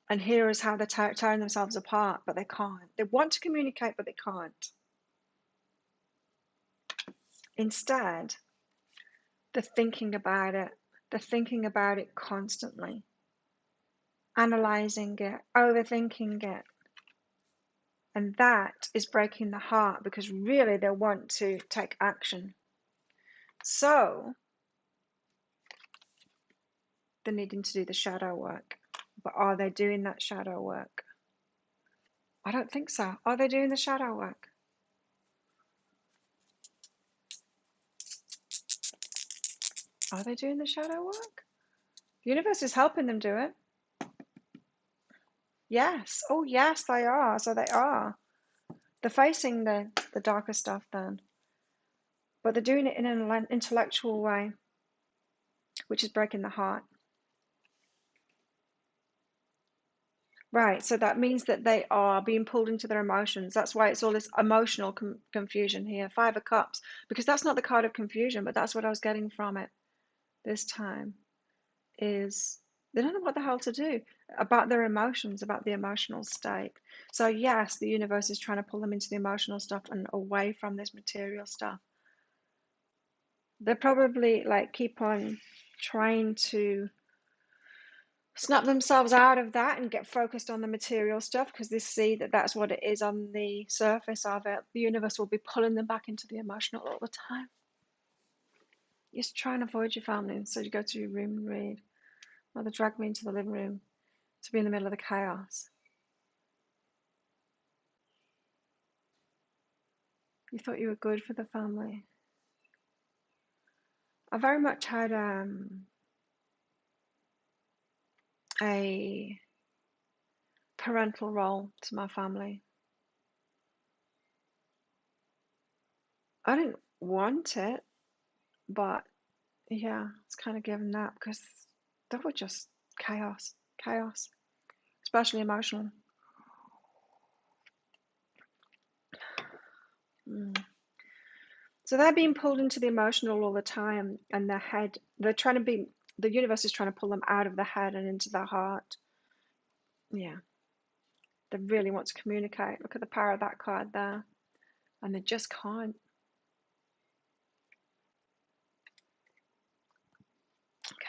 And here is how they're tearing themselves apart, but they can't. They want to communicate, but they can't. Instead, they're thinking about it. They're thinking about it constantly. Analyzing it, overthinking it. And that is breaking the heart because really they want to take action. So, they're needing to do the shadow work. But are they doing that shadow work? I don't think so. Are they doing the shadow work? Are they doing the shadow work? The universe is helping them do it. Yes. Oh, yes, they are. So they are. They're facing the darker stuff then. But they're doing it in an intellectual way, which is breaking the heart. Right. So that means that they are being pulled into their emotions. That's why it's all this emotional confusion here. Five of Cups. Because that's not the card of confusion, but that's what I was getting from it this time. Is they don't know what the hell to do about their emotions, about the emotional state. So yes, the universe is trying to pull them into the emotional stuff and away from this material stuff. They probably like keep on trying to snap themselves out of that and get focused on the material stuff because they see that that's what it is on the surface of it. The universe will be pulling them back into the emotional all the time. Just try and avoid your family, so you go to your room and read. Mother dragged me into the living room to be in the middle of the chaos. You thought you were good for the family. I very much had a parental role to my family. I didn't want it, but yeah, it's kind of given that because they were just chaos, especially emotional. So they're being pulled into the emotional all the time, and their head, the universe is trying to pull them out of the head and into their heart. Yeah. They really want to communicate. Look at the power of that card there. And they just can't.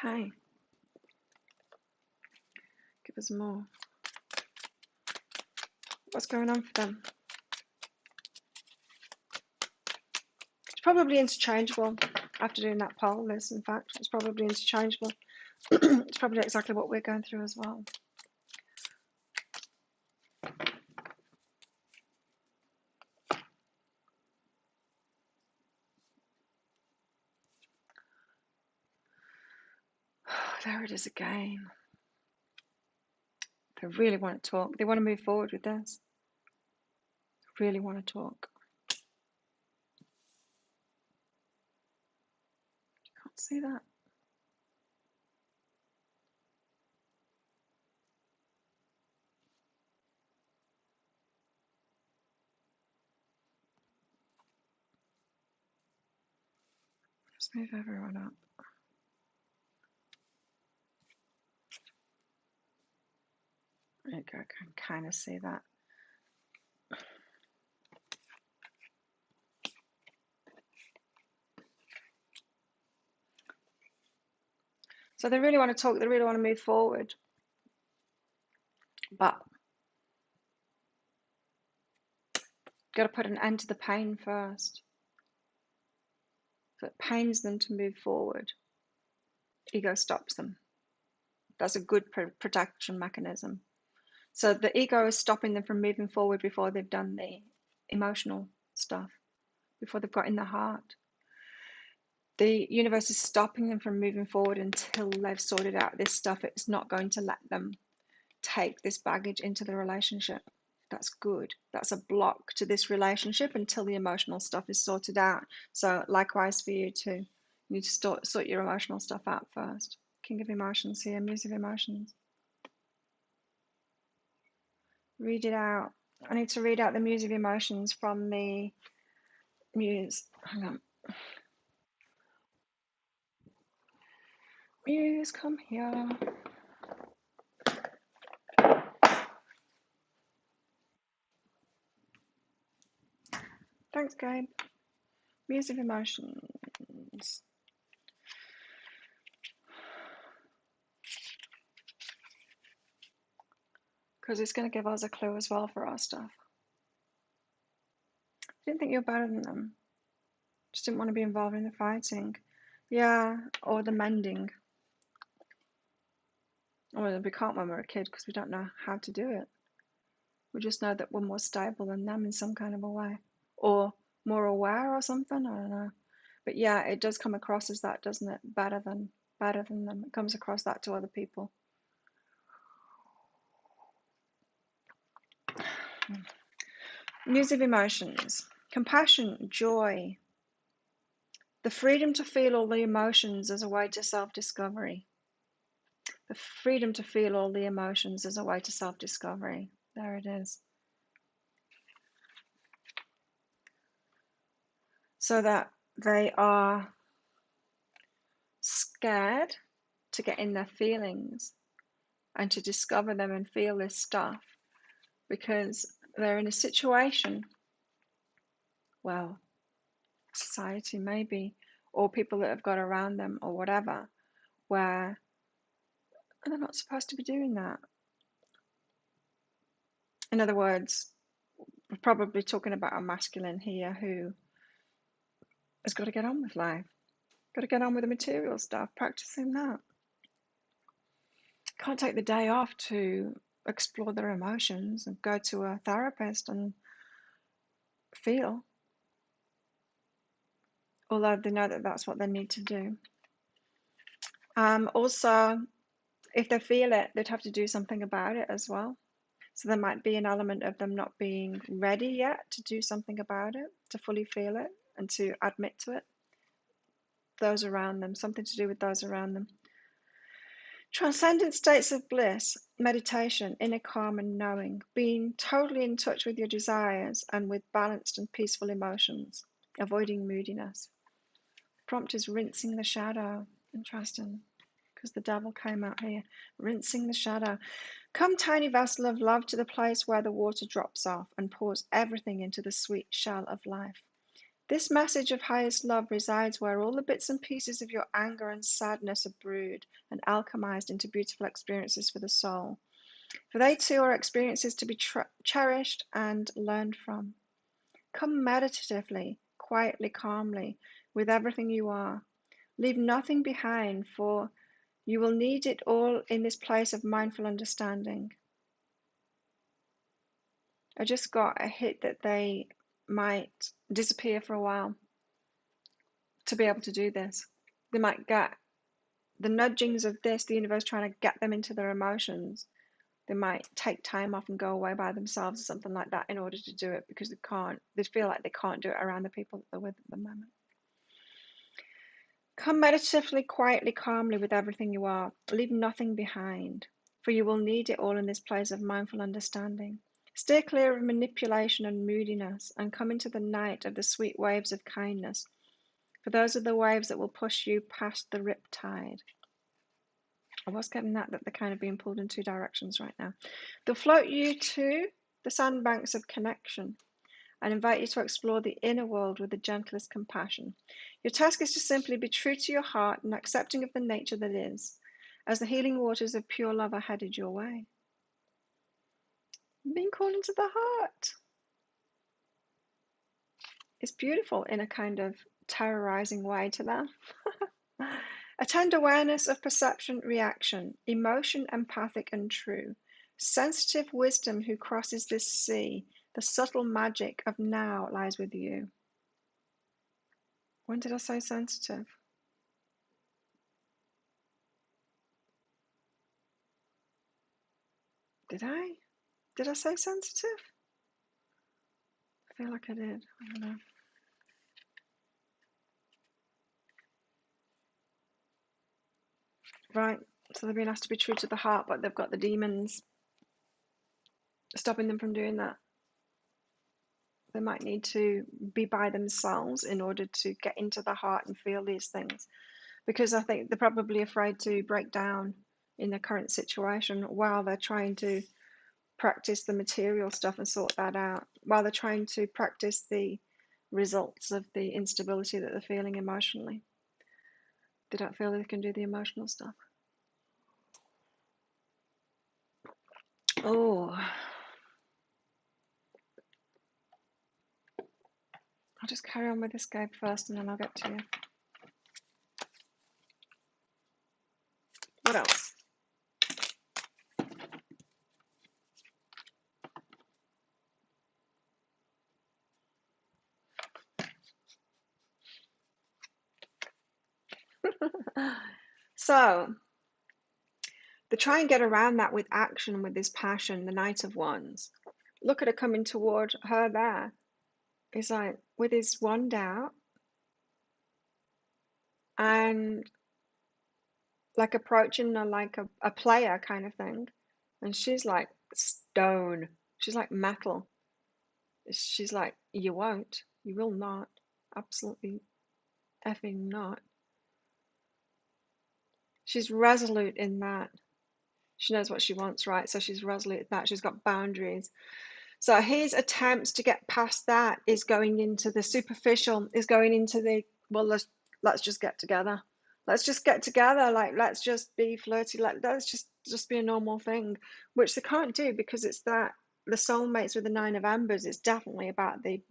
Okay. Give us more. What's going on for them? It's probably interchangeable after doing that poll, Liz. In fact, it's probably interchangeable. It's probably exactly what we're going through as well. There it is again. They really want to talk. They want to move forward with this. They really want to talk. Can't see that. Let's move everyone up. There you go. I can kind of see that. So they really want to talk. They really want to move forward. But got to put an end to the pain first. If it pains them to move forward, ego stops them. That's a good protection mechanism. So the ego is stopping them from moving forward before they've done the emotional stuff, before they've got in the heart. The universe is stopping them from moving forward until they've sorted out this stuff. It's not going to let them take this baggage into the relationship. That's good. That's a block to this relationship until the emotional stuff is sorted out. So likewise for you too. You need to sort your emotional stuff out first. King of Emotions here, Muse of Emotions. Read it out. I need to read out the Muse of Emotions from the Muse. Hang on. Muse, come here. Thanks, Gabe. Muse of Emotions. Because it's going to give us a clue as well for our stuff. I didn't think you were better than them. Just didn't want to be involved in the fighting. Yeah, or the mending. Well, we can't when we're a kid because we don't know how to do it. We just know that we're more stable than them in some kind of a way. Or more aware or something, I don't know. But yeah, it does come across as that, doesn't it? Better than them. It comes across that to other people. Muse of Emotions. Compassion, joy. The freedom to feel all the emotions as a way to self-discovery. The freedom to feel all the emotions as a way to self-discovery. There it is. So that they are scared to get in their feelings and to discover them and feel this stuff because they're in a situation, well, society maybe, or people that have got around them or whatever, where they're not supposed to be doing that. In other words, we're probably talking about a masculine here who has got to get on with life, got to get on with the material stuff, practicing that. Can't take the day off to explore their emotions and go to a therapist and feel, although they know that that's what they need to do. Also, if they feel it, they'd have to do something about it as well. So there might be an element of them not being ready yet to do something about it, to fully feel it and to admit to it. Those around them, something to do with those around them. Transcendent states of bliss, meditation, inner calm and knowing, being totally in touch with your desires and with balanced and peaceful emotions, avoiding moodiness. Prompt is rinsing the shadow. Interesting, because the devil came out here. Rinsing the shadow. Come, tiny vessel of love, to the place where the water drops off and pours everything into the sweet shell of life. This message of highest love resides where all the bits and pieces of your anger and sadness are brewed and alchemized into beautiful experiences for the soul. For they too are experiences to be cherished and learned from. Come meditatively, quietly, calmly, with everything you are. Leave nothing behind, for you will need it all in this place of mindful understanding. I just got a hit that they might disappear for a while to be able to do this. They might get the nudgings of this, the universe trying to get them into their emotions. They might take time off and go away by themselves or something like that in order to do it, because they feel like they can't do it around the people that they're with at the moment. Come meditatively, quietly, calmly with everything you are. Leave nothing behind, for you will need it all in this place of mindful understanding. Steer clear of manipulation and moodiness, and come into the night of the sweet waves of kindness, for those are the waves that will push you past the riptide. I was getting that they're kind of being pulled in two directions right now. They'll float you to the sandbanks of connection and invite you to explore the inner world with the gentlest compassion. Your task is to simply be true to your heart and accepting of the nature that is, as the healing waters of pure love are headed your way. Being called into the heart. It's beautiful in a kind of terrorizing way to them. Attend awareness of perception, reaction, emotion, empathic and true. Sensitive wisdom who crosses this sea, the subtle magic of now lies with you. When did I say sensitive? Did I? Did I say sensitive? I feel like I did. I don't know. Right, so they're being asked to be true to the heart, but they've got the demons stopping them from doing that. They might need to be by themselves in order to get into the heart and feel these things, because I think they're probably afraid to break down in the current situation while they're trying to practice the material stuff and sort that out, while they're trying to practice the results of the instability that they're feeling emotionally. They don't feel they can do the emotional stuff. Oh, I'll just carry on with this game first and then I'll get to you. What else? So, they try and get around that with action, with this passion, the Knight of Wands. Look at her coming toward her there. It's like, with his wand out and like approaching her like a player kind of thing. And she's like stone. She's like metal. She's like, you won't. You will not. Absolutely effing not. She's resolute in that. She knows what she wants, right? So she's resolute in that. She's got boundaries. So his attempts to get past that is going into the superficial, is going into the, well, let's just get together. Let's just get together. Like, let's just be flirty. Let's just be a normal thing, which they can't do because it's that the soulmates with the Nine of Embers. It's definitely about the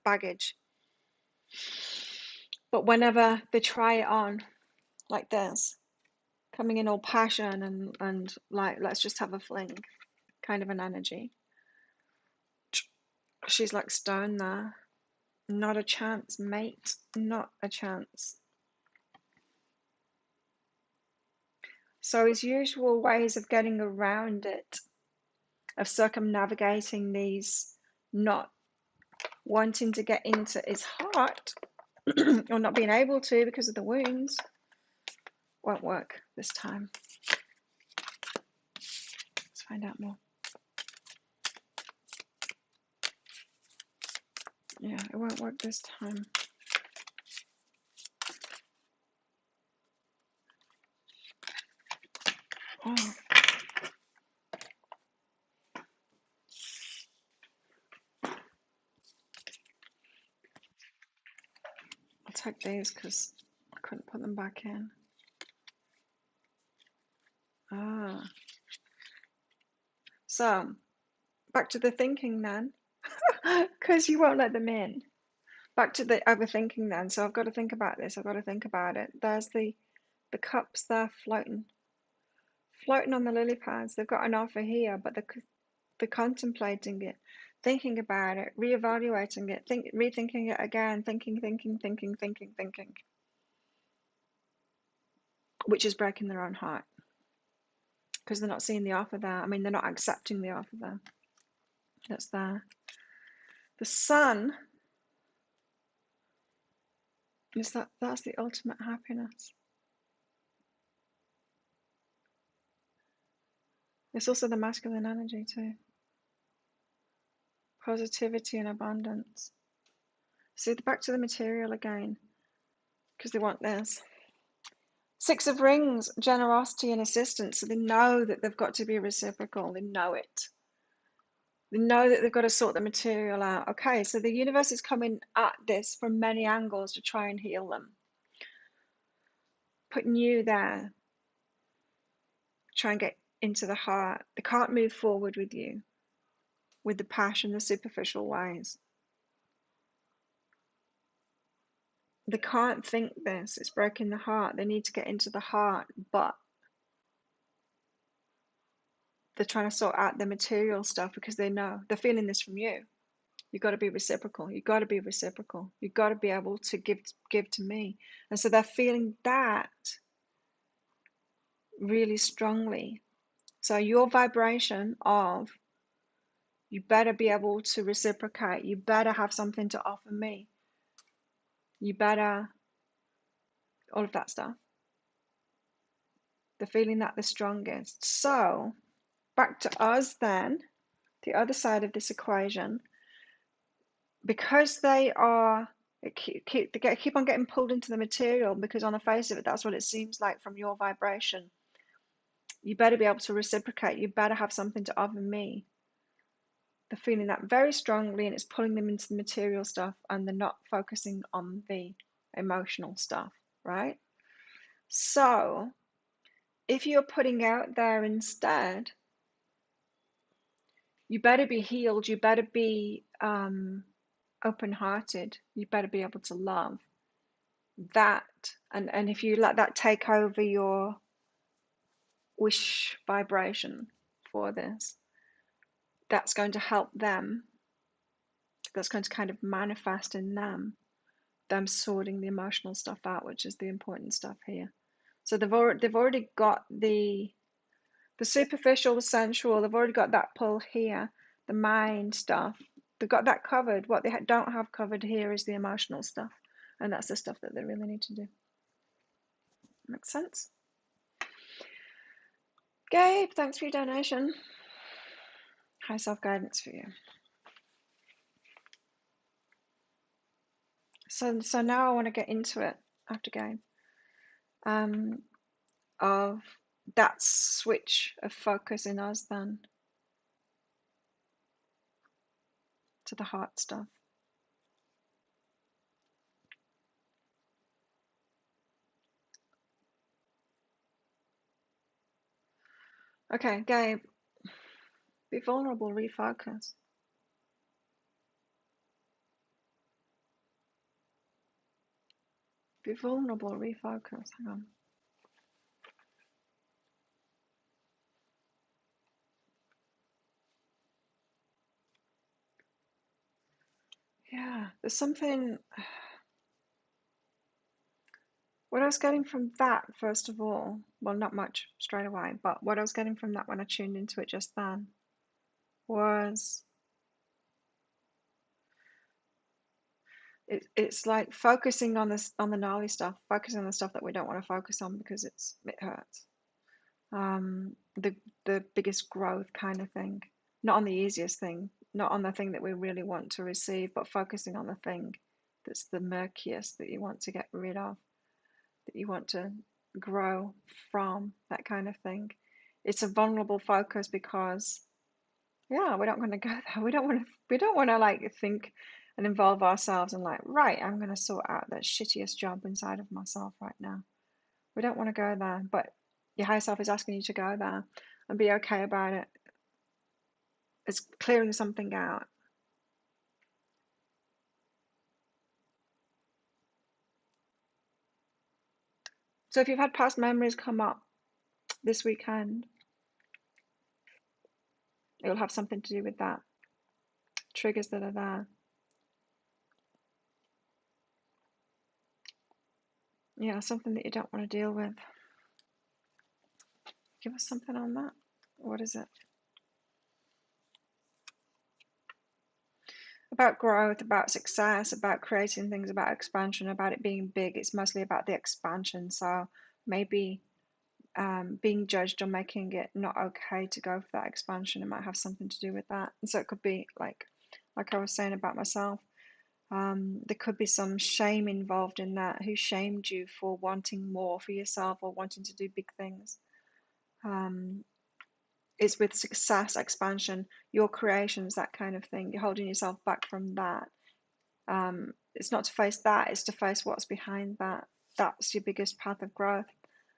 baggage. But whenever they try it on like this, coming in all passion and like, let's just have a fling kind of an energy, she's like stone there. Not a chance, mate. Not a chance. So his usual ways of getting around it, of circumnavigating these, not wanting to get into his heart, or not being able to because of the wounds, won't work this time. Let's find out more. Yeah, it won't work this time. Oh. take these because I couldn't put them back in. So back to the thinking then, because you won't let them in. Back to the overthinking then. So I've got to think about this. I've got to think about it. There's the cups there floating on the lily pads. They've got an offer here, but they're contemplating it, thinking about it, reevaluating it, rethinking it again, thinking, which is breaking their own heart because they're not seeing the offer there. I mean, they're not accepting the offer there. That's there. The sun is that's the ultimate happiness. It's also the masculine energy too. Positivity and abundance. See, back to the material again, because they want this. Six of Rings, generosity and assistance. So they know that they've got to be reciprocal. They know it. They know that they've got to sort the material out. Okay, so the universe is coming at this from many angles to try and heal them. Putting you there. Try and get into the heart. They can't move forward with you, with the passion, the superficial ways. They can't think this. It's breaking the heart. They need to get into the heart, but they're trying to sort out the material stuff because they know they're feeling this from you. You've got to be reciprocal. You've got to be reciprocal. You've got to be able to give to me. And so they're feeling that really strongly. So your vibration of you better be able to reciprocate. You better have something to offer me. You better, all of that stuff. They're feeling that the strongest. So back to us then, the other side of this equation, because they are keep on getting pulled into the material, because on the face of it, that's what it seems like from your vibration. You better be able to reciprocate. You better have something to offer me. They're feeling that very strongly, and it's pulling them into the material stuff, and they're not focusing on the emotional stuff, right? So if you're putting out there instead, you better be healed. You better be open-hearted. You better be able to love that. And if you let that take over your wish vibration for this, that's going to help them. That's going to kind of manifest in them sorting the emotional stuff out, which is the important stuff here. So they've already got the superficial, the sensual. They've already got that pull here, the mind stuff. They've got that covered. What they don't have covered here is the emotional stuff, and that's the stuff that they really need to do. Makes sense? Gabe, thanks for your donation. High self-guidance for you. So now I want to get into it after Gabe. Of that switch of focus in us then to the heart stuff. Okay, Gabe, be vulnerable, refocus. Be vulnerable, refocus. Hang on. Yeah, there's something. What I was getting from that, first of all, well, not much straight away, but what I was getting from that when I tuned into it just then was it's like focusing on this, on the gnarly stuff, focusing on the stuff that we don't want to focus on because it hurts. The biggest growth kind of thing, not on the easiest thing, not on the thing that we really want to receive, but focusing on the thing that's the murkiest, that you want to get rid of, that you want to grow from, that kind of thing. It's a vulnerable focus because, yeah, we're not going to go there. We don't want to like think and involve ourselves in like, right, I'm going to sort out that shittiest job inside of myself right now. We don't want to go there, but your higher self is asking you to go there and be okay about it. It's clearing something out. So if you've had past memories come up this weekend, it will have something to do with that. Triggers that are there. Yeah, something that you don't want to deal with. Give us something on that. What is it? About growth, about success, about creating things, about expansion, about it being big. It's mostly about the expansion. So maybe being judged or making it not okay to go for that expansion, it might have something to do with that. And so it could be like I was saying about myself, there could be some shame involved in that. Who shamed you for wanting more for yourself or wanting to do big things? It's with success, expansion, your creations, that kind of thing. You're holding yourself back from that. It's not to face that, it's to face what's behind that. That's your biggest path of growth.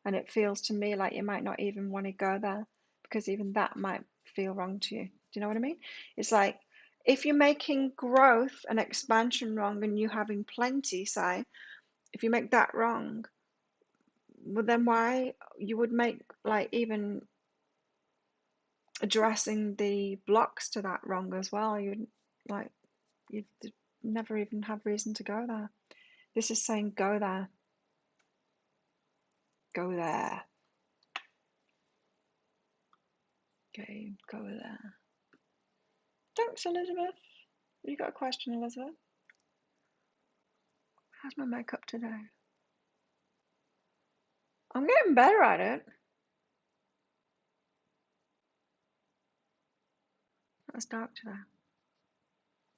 And it feels to me like you might not even want to go there because even that might feel wrong to you. Do you know what I mean? It's like if you're making growth and expansion wrong and you having plenty, say, if you make that wrong, well, then why you would make like even addressing the blocks to that wrong as well? You'd like you'd never even have reason to go there. This is saying go there. Go there. Okay, go there. Thanks, Elizabeth. You got a question, Elizabeth? How's my makeup today? I'm getting better at it. It's dark today.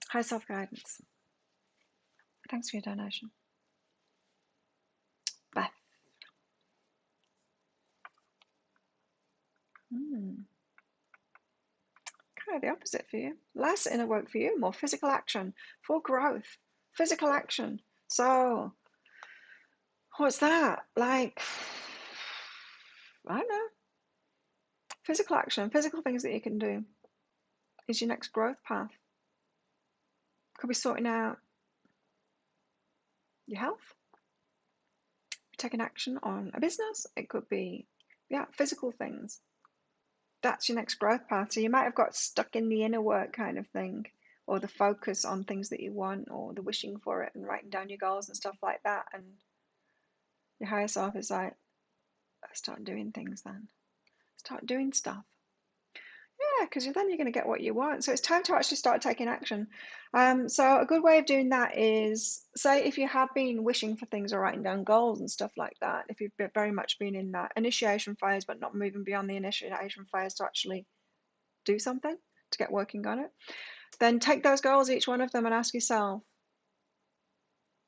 High self-guidance. Thanks for your donation. Beth. Kind of the opposite for you. Less inner work for you, more physical action for growth. Physical action. So, what's that? Like, I don't know. Physical action, physical things that you can do is your next growth path. Could be sorting out your health, taking action on a business. It could be, yeah, physical things. That's your next growth path. So you might have got stuck in the inner work kind of thing, or the focus on things that you want, or the wishing for it and writing down your goals and stuff like that. And your higher self is like, start doing things then. Start doing stuff. Yeah, because then you're going to get what you want. So it's time to actually start taking action. So a good way of doing that is, say, if you have been wishing for things or writing down goals and stuff like that, if you've very much been in that initiation phase, but not moving beyond the initiation phase to actually do something, to get working on it, then take those goals, each one of them, and ask yourself,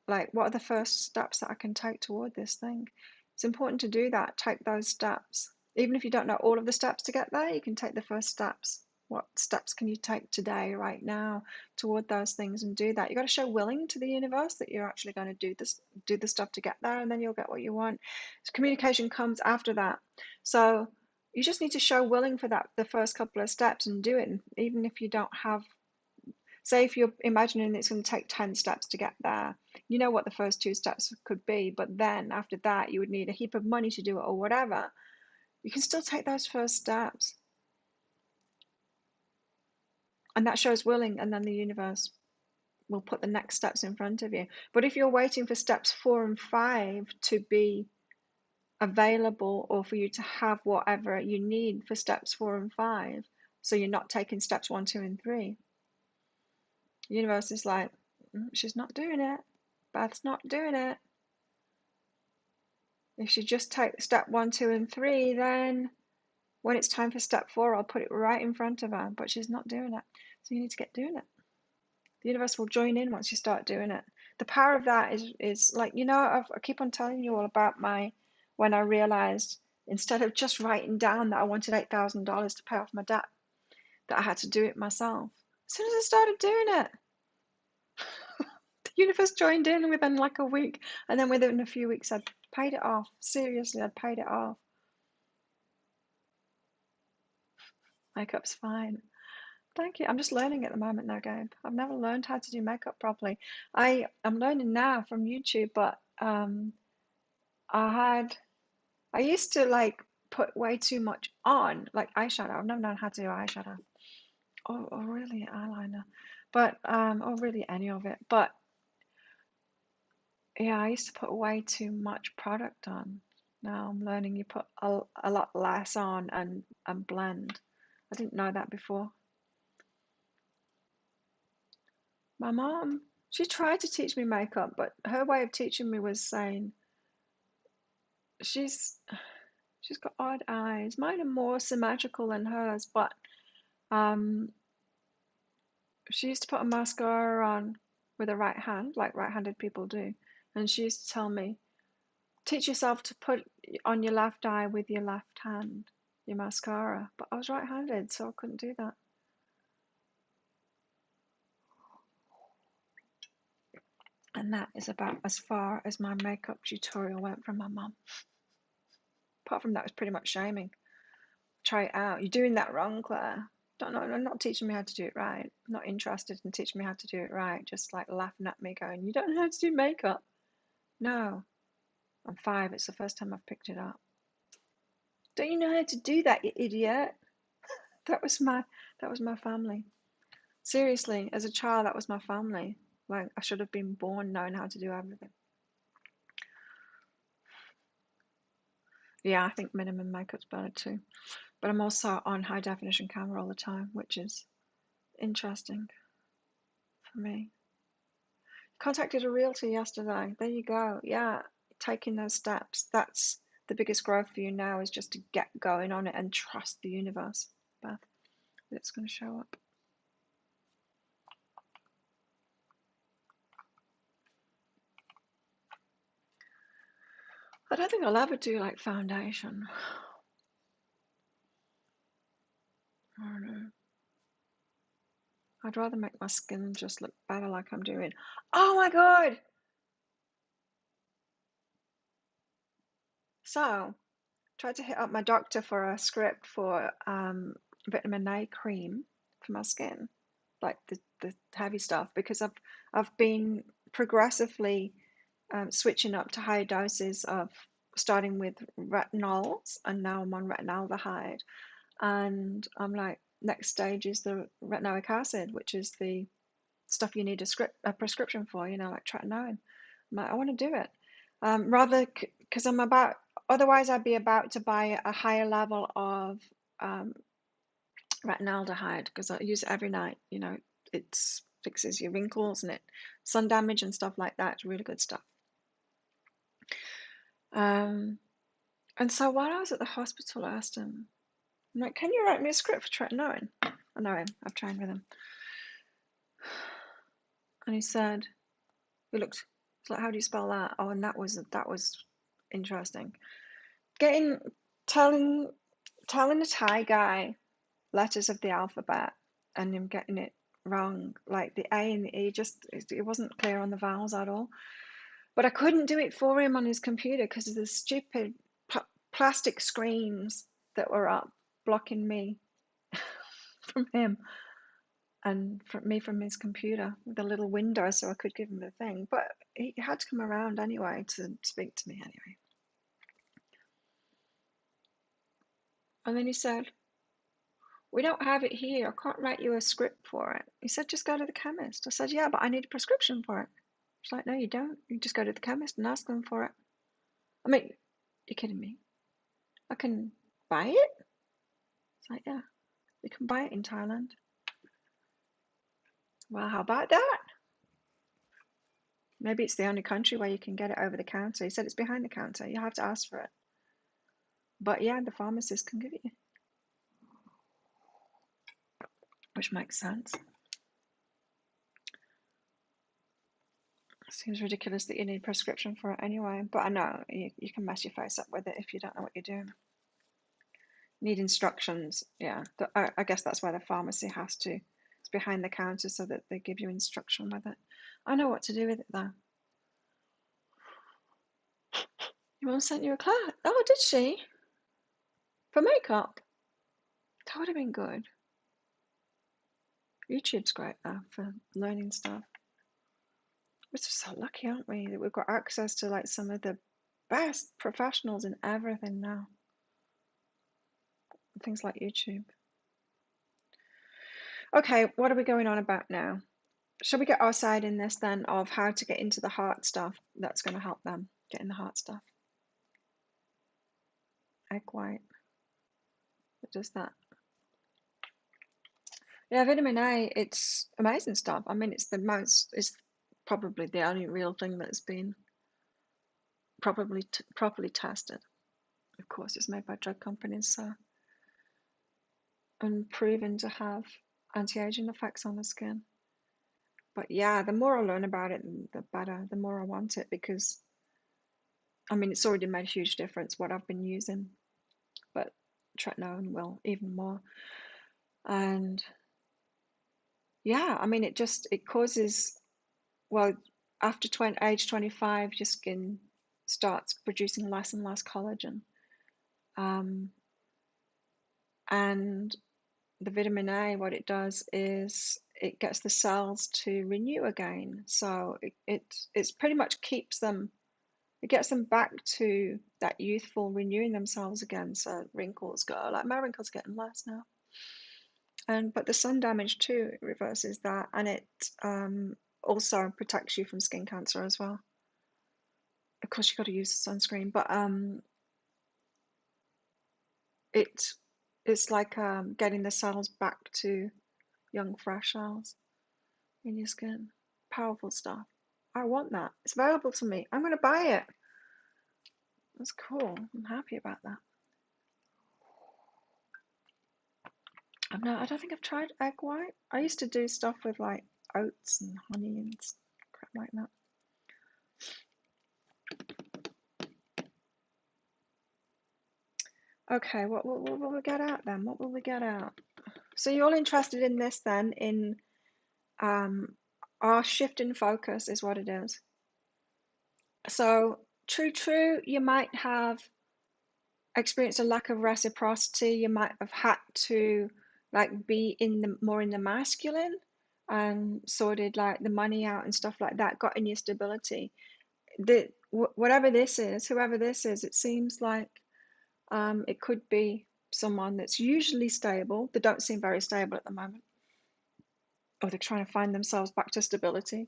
like, what are the first steps that I can take toward this thing? It's important to do that. Take those steps. Even if you don't know all of the steps to get there, you can take the first steps. What steps can you take today, right now, toward those things and do that? You got to show willing to the universe that you're actually going to do the stuff to get there, and then you'll get what you want. So communication comes after that. So you just need to show willing for that, the first couple of steps, and do it. And even if you don't have, say, if you're imagining it's going to take 10 steps to get there, you know what the first 2 steps could be, but then after that, you would need a heap of money to do it or whatever. You can still take those first steps. And that shows willing, and then the universe will put the next steps in front of you. But if you're waiting for steps 4 and 5 to be available, or for you to have whatever you need for steps 4 and 5, so you're not taking steps 1, 2, and 3, the universe is like, she's not doing it. Beth's not doing it. If she just takes step 1, 2, and 3, then when it's time for step 4, I'll put it right in front of her. But she's not doing it. So you need to get doing it. The universe will join in once you start doing it. The power of that is like, I keep on telling you all about when I realized, instead of just writing down that I wanted $8,000 to pay off my debt, that I had to do it myself. As soon as I started doing it, Universe joined in within like a week, and then within a few weeks I'd paid it off. Seriously, I'd paid it off. Makeup's fine. Thank you. I'm just learning at the moment now, Gabe. I've never learned how to do makeup properly. I'm learning now from YouTube, but I used to like put way too much on, like eyeshadow. I've never known how to do eyeshadow. Or really eyeliner. But or really any of it. But yeah, I used to put way too much product on. Now I'm learning you put a lot less on and blend. I didn't know that before. My mom, she tried to teach me makeup, but her way of teaching me was saying she's she's got odd eyes. Mine are more symmetrical than hers, but um she used to put a mascara on with her right hand, like right-handed people do. And she used to tell me, teach yourself to put on your left eye with your left hand, your mascara. But I was right-handed, so I couldn't do that. And that is about as far as my makeup tutorial went from my mum. Apart from that, it was pretty much shaming. Try it out. You're doing that wrong, Claire. Don't know. I'm not teaching me how to do it right. I'm not interested in teaching me how to do it right. Just like laughing at me, going, "You don't know how to do makeup." No, I'm 5. It's the first time I've picked it up. Don't you know how to do that, you idiot? That was my family. Seriously, as a child, that was my family. Like I should have been born knowing how to do everything. Yeah, I think minimum makeup's better too. But I'm also on high definition camera all the time, which is interesting for me. Contacted a realtor yesterday. There you go. Yeah, taking those steps. That's the biggest growth for you now, is just to get going on it and trust the universe, Beth, that it's going to show up. I don't think I'll ever do like foundation. I don't know. I'd rather make my skin just look better like I'm doing. Oh my God! So, tried to hit up my doctor for a script for vitamin A cream for my skin, like the heavy stuff, because I've been progressively switching up to higher doses of, starting with retinols, and now I'm on retinaldehyde, and I'm like, next stage is the retinoic acid, which is the stuff you need a prescription for, like tretinoin. I'm like, I want to do it, rather, because otherwise I'd be about to buy a higher level of retinaldehyde, because I use it every night. It fixes your wrinkles and sun damage and stuff like that. It's really good stuff. And so while I was at the hospital, I asked him, I'm like, can you write me a script for tretinoin? I know him. I've trained with him. And he said, he looked, it's like, how do you spell that? Oh, and that was interesting. Telling a Thai guy letters of the alphabet and him getting it wrong, like the A and the E, it wasn't clear on the vowels at all. But I couldn't do it for him on his computer because of the stupid plastic screens that were up blocking me from him, and from his computer with a little window so I could give him the thing. But he had to come around anyway to speak to me anyway. And then he said, we don't have it here. I can't write you a script for it. He said, just go to the chemist. I said, yeah, but I need a prescription for it. She's like, no, you don't. You just go to the chemist and ask them for it. I mean, you're kidding me. I can buy it? It's like, yeah, you can buy it in Thailand. Well, how about that? Maybe it's the only country where you can get it over the counter. He said it's behind the counter. You have to ask for it. But yeah, the pharmacist can give it you. Which makes sense. Seems ridiculous that you need a prescription for it anyway. But I know you can mess your face up with it if you don't know what you're doing. Need instructions. Yeah, I guess that's why the pharmacy has to. It's behind the counter so that they give you instruction with it. I know what to do with it though. Your mum sent you a class? Oh, did she? For makeup? That would have been good. YouTube's great though for learning stuff. We're just so lucky, aren't we, that we've got access to like some of the best professionals in everything now. Things like YouTube. Okay, what are we going on about now? Shall we get our side in this then of how to get into the heart stuff that's going to help them get in the heart stuff? Egg white. What does that? Yeah, vitamin A, it's amazing stuff. I mean, it's probably the only real thing that's been properly tested. Of course, it's made by drug companies, so, and proven to have anti-aging effects on the skin. But yeah, the more I learn about it, the better, the more I want it, because I mean, it's already made a huge difference what I've been using, but tretinoin will even more. And yeah, I mean, it causes, well, after age 25, your skin starts producing less and less collagen. And the vitamin A, what it does is it gets the cells to renew again. So it's pretty much it gets them back to that youthful renewing themselves again. So wrinkles go, like my wrinkles are getting less now. But the sun damage too, it reverses that, and it also protects you from skin cancer as well. Of course, you've got to use the sunscreen, but it's like getting the cells back to young, fresh cells in your skin. Powerful stuff. I want that. It's available to me. I'm going to buy it. That's cool. I'm happy about that. I don't think I've tried egg white. I used to do stuff with like oats and honey and crap like that. Okay, what will we get out then? What will we get out? So you're all interested in this then, in our shift in focus is what it is. So true, you might have experienced a lack of reciprocity. You might have had to like be more in the masculine and sorted like the money out and stuff like that, got in your stability. Whatever this is, whoever this is, it seems like it could be someone that's usually stable. They don't seem very stable at the moment, or they're trying to find themselves back to stability.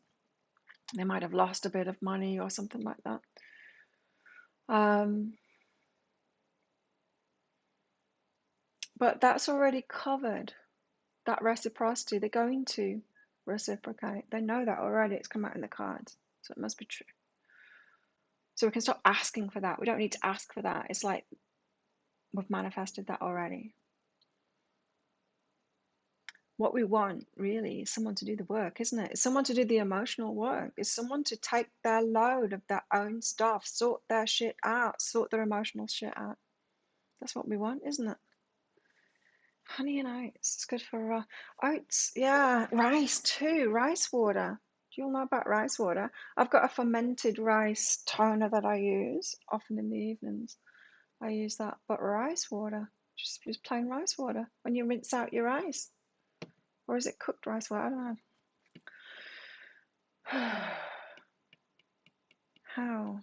They might have lost a bit of money or something like that. But that's already covered. That reciprocity, they're going to reciprocate. They know that already. It's come out in the cards, so it must be true. So we can stop asking for that. We don't need to ask for that. It's like we've manifested that already. What we want really is someone to do the work, isn't it? It's someone to do the emotional work. It's someone to take their load of their own stuff, sort their shit out, sort their emotional shit out. That's what we want, isn't it? Honey and oats. It's good for oats. Yeah, rice too. Rice water. Do you all know about rice water? I've got a fermented rice toner that I use often in the evenings. I use that, but rice water, just plain rice water when you rinse out your rice. Or is it cooked rice water? I don't know. How?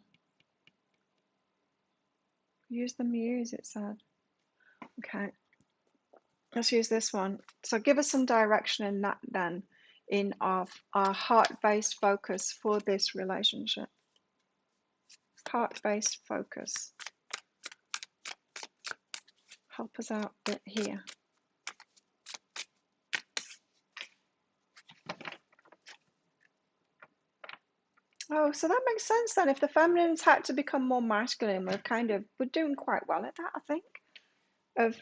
Use the muse, it said. Okay, let's use this one. So give us some direction in that then, in our heart-based focus for this relationship. Heart-based focus. Help us out a bit here. Oh, so that makes sense then. If the feminines had to become more masculine, we're doing quite well at that, I think. Of,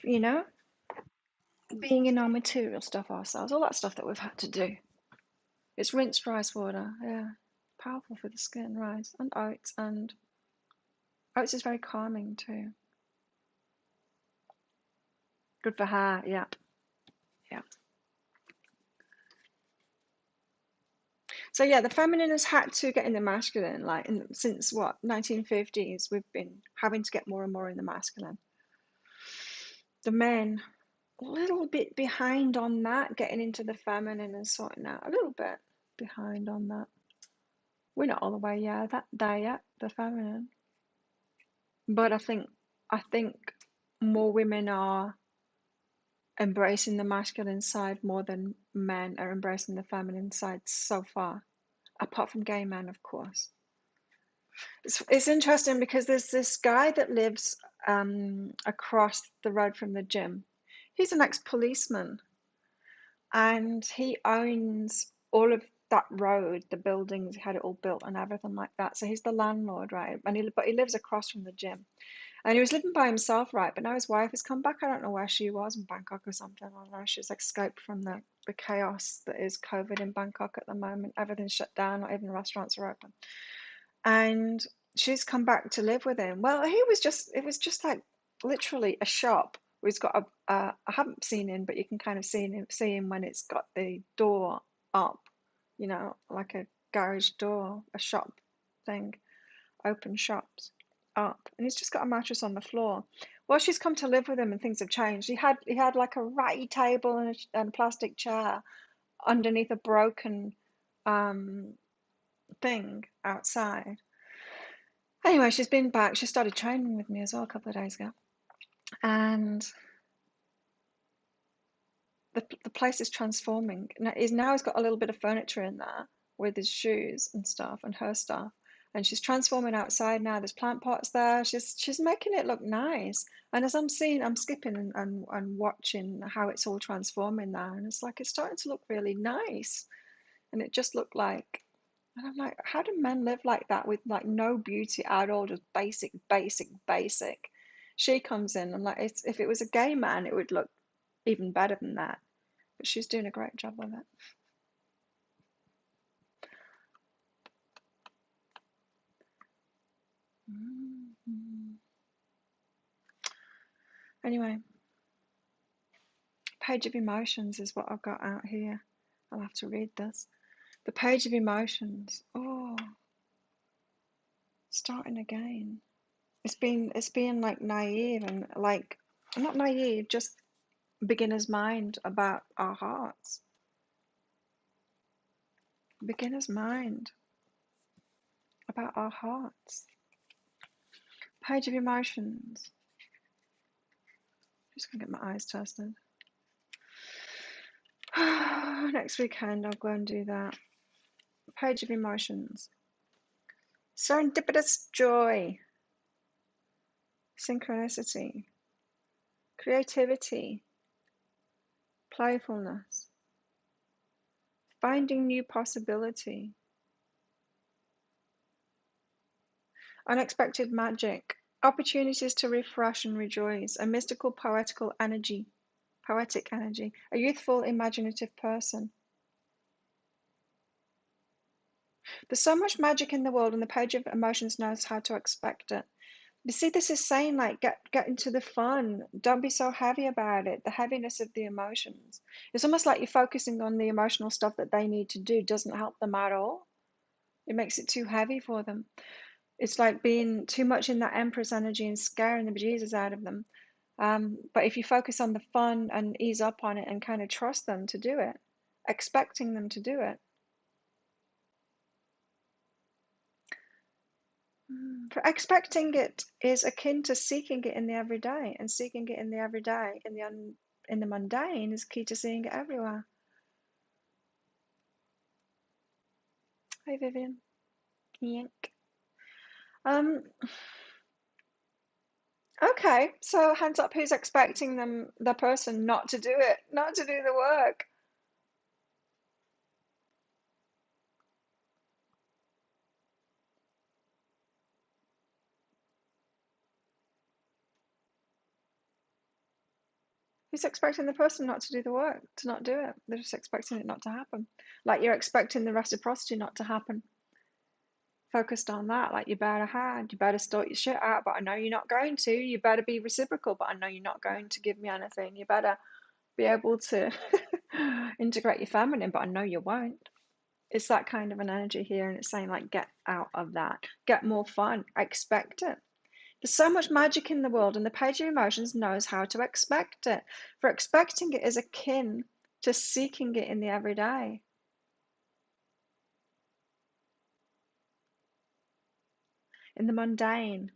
being in our material stuff ourselves, all that stuff that we've had to do. It's rinsed rice water, yeah. Powerful for the skin, rice, and oats. And oats is very calming too. Good for hair, yeah. Yeah. So yeah, the feminine has had to get in the masculine. Like since what 1950s, we've been having to get more and more in the masculine. The men a little bit behind on that, getting into the feminine and sorting out a little bit behind on that. We're not all the way there yet, the feminine. But I think more women are embracing the masculine side more than men are embracing the feminine side so far, apart from gay men, of course. It's interesting because there's this guy that lives across the road from the gym. He's an ex-policeman, and he owns all of that road, the buildings. He had it all built and everything like that. So he's the landlord, right? But he lives across from the gym. And he was living by himself, right? But now his wife has come back. I don't know where she was, in Bangkok or something. I don't know. She's escaped from the chaos that is COVID in Bangkok at the moment. Everything's shut down. Not even restaurants are open. And she's come back to live with him. Well, it was just like literally a shop where he's got I haven't seen him, but you can kind of see him when it's got the door up, like a garage door, a shop thing, open shops up, and he's just got a mattress on the floor. Well, she's come to live with him, and things have changed. He had like a ratty table and a plastic chair underneath a broken um, thing outside. Anyway, she's been back. She started training with me as well a couple of days ago, and the place is transforming. Now he's got a little bit of furniture in there with his shoes and stuff and her stuff, and she's transforming outside now. There's plant pots there. She's making it look nice. And as I'm skipping and watching how it's all transforming there, and it's like it's starting to look really nice. And it just looked like, and I'm like, how do men live like that with like no beauty at all, just basic, basic, basic? She comes in and like, if it was a gay man, it would look even better than that. But she's doing a great job with it. Mm-hmm. Anyway, page of emotions is what I've got out here. I'll have to read this. The page of emotions. Oh, starting again. It's been like naive and like not naive, just beginner's mind about our hearts. Beginner's mind about our hearts. Page of emotions. Just gonna get my eyes tested. Next weekend I'll go and do that. Page of emotions. Serendipitous joy. Synchronicity. Creativity. Playfulness. Finding new possibility. Unexpected magic. Opportunities to refresh and rejoice. A mystical poetic energy. A youthful, imaginative person. There's so much magic in the world, and the page of emotions knows how to expect it. You see, this is saying like get into the fun. Don't be so heavy about it. The heaviness of the emotions. It's almost like you're focusing on the emotional stuff that they need to do doesn't help them at all. It makes it too heavy for them. It's like being too much in that Empress energy and scaring the bejesus out of them. But if you focus on the fun and ease up on it and kind of trust them to do it, expecting them to do it. For expecting it is akin to seeking it in the everyday, and seeking it in the everyday, in the mundane, is key to seeing it everywhere. Hey Vivian. Yank. Okay, so hands up who's expecting the person not to do it, not to do the work. Who's expecting the person not to do the work, to not do it? They're just expecting it not to happen. Like you're expecting the reciprocity not to happen. Focused on that, like you better sort your shit out, but I know you're not going to. You better be reciprocal, but I know you're not going to give me anything. You better be able to integrate your feminine, but I know you won't. It's that kind of an energy here, and it's saying like, get out of that, get more fun, expect it. There's so much magic in the world, and the page of emotions knows how to expect it. For expecting it is akin to seeking it in the everyday. In the mundane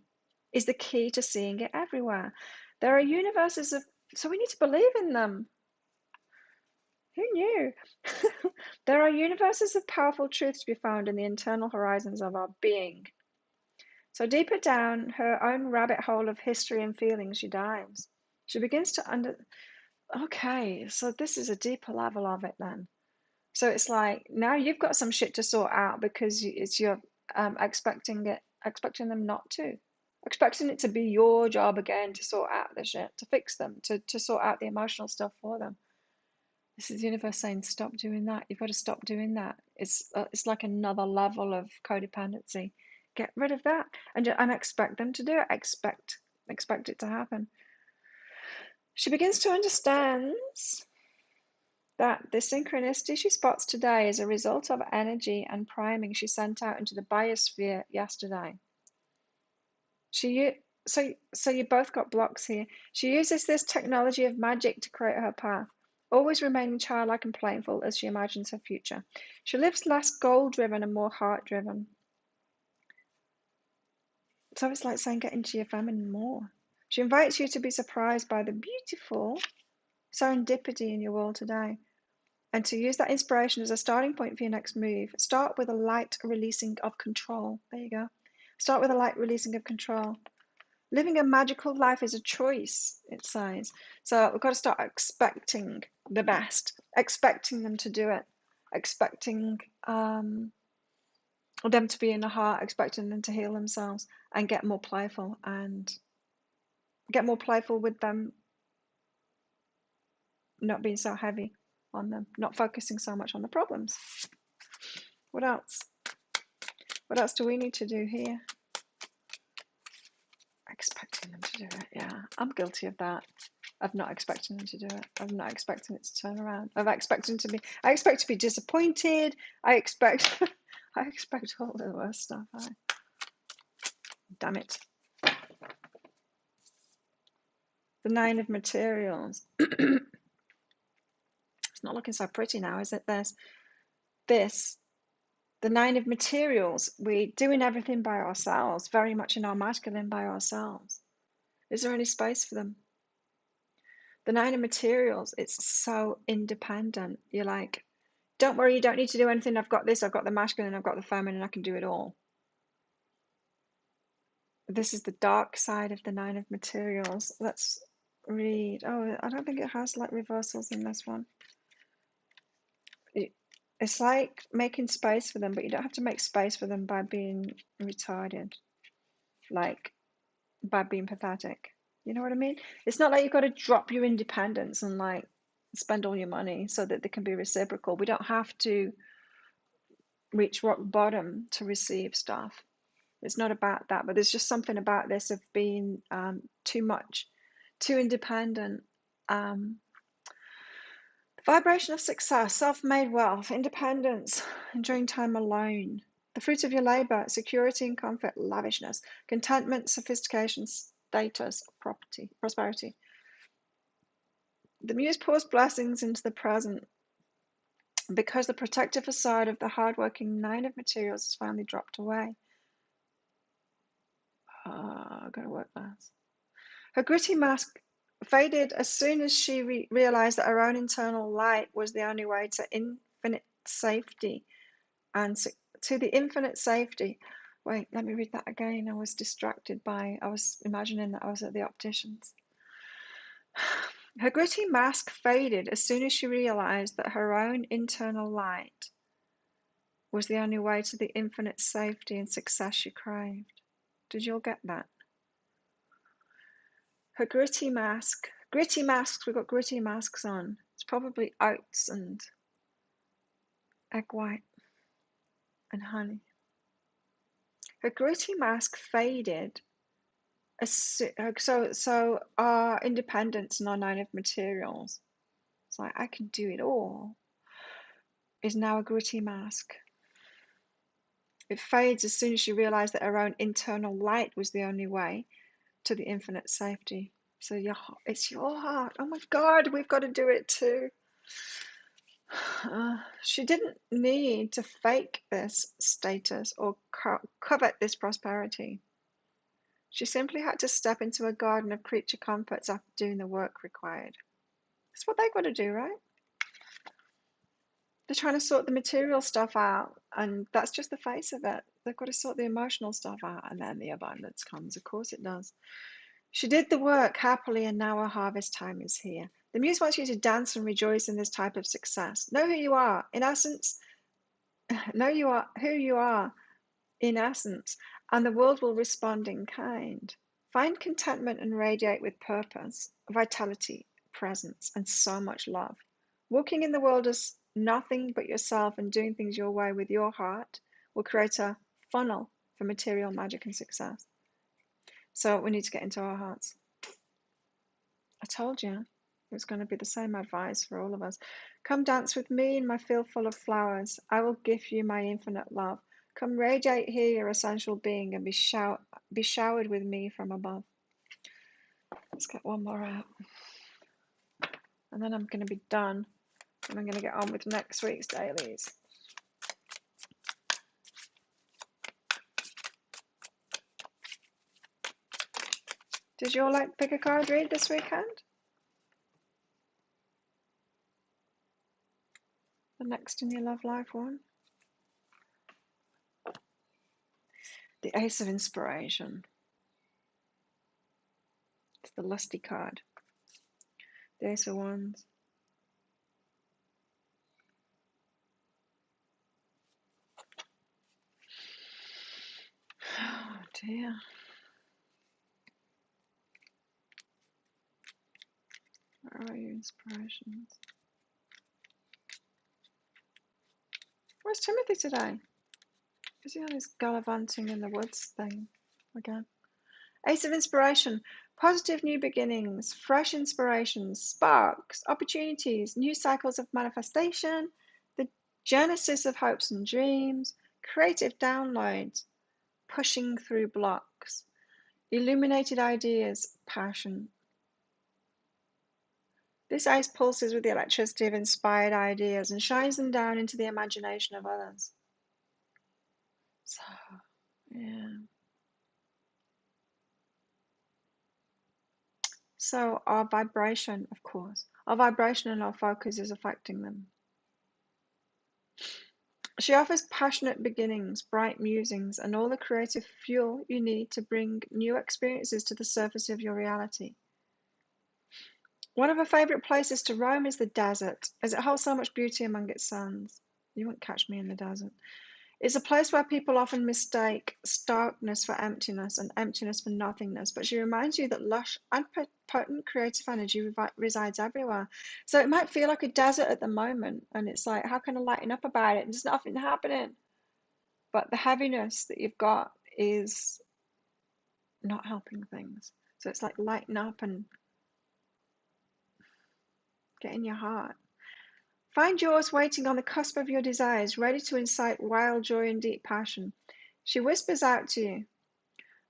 is the key to seeing it everywhere. There are universes of, so we need to believe in them. Who knew? There are universes of powerful truths to be found in the internal horizons of our being. So deeper down her own rabbit hole of history and feelings, she dives. She begins to okay, so this is a deeper level of it then. So it's like, now you've got some shit to sort out because you're expecting them not to. Expecting it to be your job again to sort out the shit, to fix them, to sort out the emotional stuff for them. This is the universe saying, stop doing that. You've got to stop doing that. It's like another level of codependency. Get rid of that and expect them to do it. Expect it to happen. She begins to understand that the synchronicity she spots today is a result of energy and priming she sent out into the biosphere yesterday. So you both got blocks here. She uses this technology of magic to create her path, always remaining childlike and playful as she imagines her future. She lives less goal-driven and more heart-driven. So it's like saying, get into your feminine more. She invites you to be surprised by the beautiful serendipity in your world today, and to use that inspiration as a starting point for your next move. Start with a light releasing of control. There you go. Start with a light releasing of control. Living a magical life is a choice, it says. So we've got to start expecting the best, expecting them to do it, expecting them to be in the heart, expecting them to heal themselves, and get more playful with them not being so heavy on them, not focusing so much on the problems. What else? What else do we need to do here? Expecting them to do it. Yeah, I'm guilty of that. Of not expecting them to do it. Of not expecting it to turn around. I expect to be disappointed. I expect all the worst stuff. Damn it. The 9 of materials. It's not looking so pretty now, is it? There's this. The 9 of materials. We're doing everything by ourselves, very much in our masculine by ourselves. Is there any space for them? The 9 of materials, it's so independent. You're like, don't worry, you don't need to do anything. I've got this, I've got the masculine, I've got the feminine, I can do it all. This is the dark side of the 9 of materials. Let's read. Oh, I don't think it has like reversals in this one. It's like making space for them, but you don't have to make space for them by being retarded, like by being pathetic. You know what I mean? It's not like you've got to drop your independence and like spend all your money so that they can be reciprocal. We don't have to reach rock bottom to receive stuff. It's not about that, but there's just something about this of being too much, too independent. Vibration of success, self-made wealth, independence, enjoying time alone. The fruit of your labor, security and comfort, lavishness, contentment, sophistication, status, prosperity. The muse pours blessings into the present because the protective facade of the hardworking 9 of materials has finally dropped away. I've got to work less. Her gritty mask faded as soon as she realized that her own internal light was the only way to infinite safety and to the infinite safety. Wait, let me read that again. I was distracted I was imagining that I was at the opticians. Her gritty mask faded as soon as she realized that her own internal light was the only way to the infinite safety and success she craved. Did you all get that? Her gritty masks, we've got gritty masks on. It's probably oats and egg white and honey. Her gritty mask faded. So our independence and our 9 of materials, it's like, I can do it all, is now a gritty mask. It fades as soon as she realized that her own internal light was the only way to the infinite safety. So it's your heart. Oh my God, we've got to do it too. She didn't need to fake this status or covet this prosperity. She simply had to step into a garden of creature comforts after doing the work required. That's what they've got to do, right? They're trying to sort the material stuff out, and that's just the face of it. They've got to sort the emotional stuff out, and then the abundance comes. Of course it does. She did the work happily, and now her harvest time is here. The muse wants you to dance and rejoice in this type of success. Know who you are. In essence, know you are who you are in essence, and the world will respond in kind. Find contentment and radiate with purpose, vitality, presence, and so much love. Walking in the world as nothing but yourself and doing things your way with your heart will create a funnel for material magic and success. So we need to get into our hearts. I told you it was going to be the same advice for all of us. Come dance with me in my field full of flowers. I will give you my infinite love. Come radiate here, your essential being, and be showered with me from above. Let's get one more out. And then I'm going to be done. And I'm going to get on with next week's dailies. Did you all like pick a card read this weekend? The next in your love life one? The Ace of Inspiration. It's the lusty card. The Ace of Wands. Oh dear. Where are your inspirations? Where's Timothy today? Is he on his gallivanting in the woods thing again? Ace of Inspiration. Positive new beginnings, fresh inspirations, sparks, opportunities, new cycles of manifestation, the genesis of hopes and dreams, creative downloads, pushing through blocks, illuminated ideas, passion. This ace pulses with the electricity of inspired ideas and shines them down into the imagination of others. So, yeah. So our vibration, of course, our vibration and our focus is affecting them. She offers passionate beginnings, bright musings, and all the creative fuel you need to bring new experiences to the surface of your reality. One of her favourite places to roam is the desert, as it holds so much beauty among its sands. You won't catch me in the desert. It's a place where people often mistake starkness for emptiness and emptiness for nothingness, but she reminds you that lush and potent creative energy resides everywhere. So it might feel like a desert at the moment, and it's like, how can I lighten up about it? And there's nothing happening. But the heaviness that you've got is not helping things. So it's like lighten up and get in your heart. Find yours waiting on the cusp of your desires, ready to incite wild joy and deep passion. She whispers out to you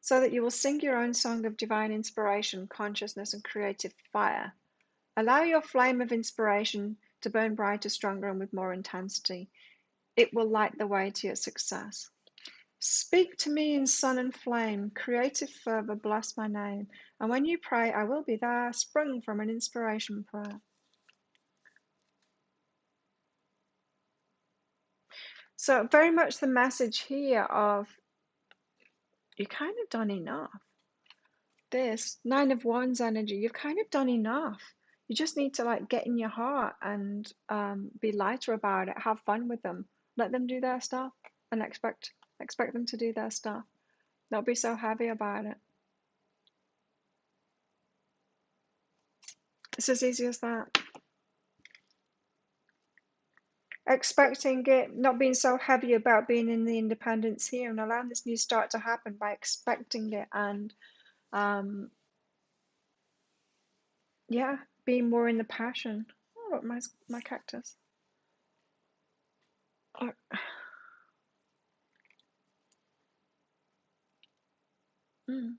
so that you will sing your own song of divine inspiration, consciousness, and creative fire. Allow your flame of inspiration to burn brighter, stronger, and with more intensity. It will light the way to your success. Speak to me in sun and flame, creative fervor, bless my name. And when you pray, I will be there, sprung from an inspiration prayer. So very much the message here of you kind of done enough. This Nine of Wands energy, you've kind of done enough. You just need to like get in your heart and be lighter about it. Have fun with them. Let them do their stuff and expect them to do their stuff. Don't be so heavy about it. It's as easy as that. Expecting it, not being so heavy about being in the independence here and allowing this new start to happen by expecting it and yeah, being more in the passion. Oh, look, my cactus. Oh, Mm.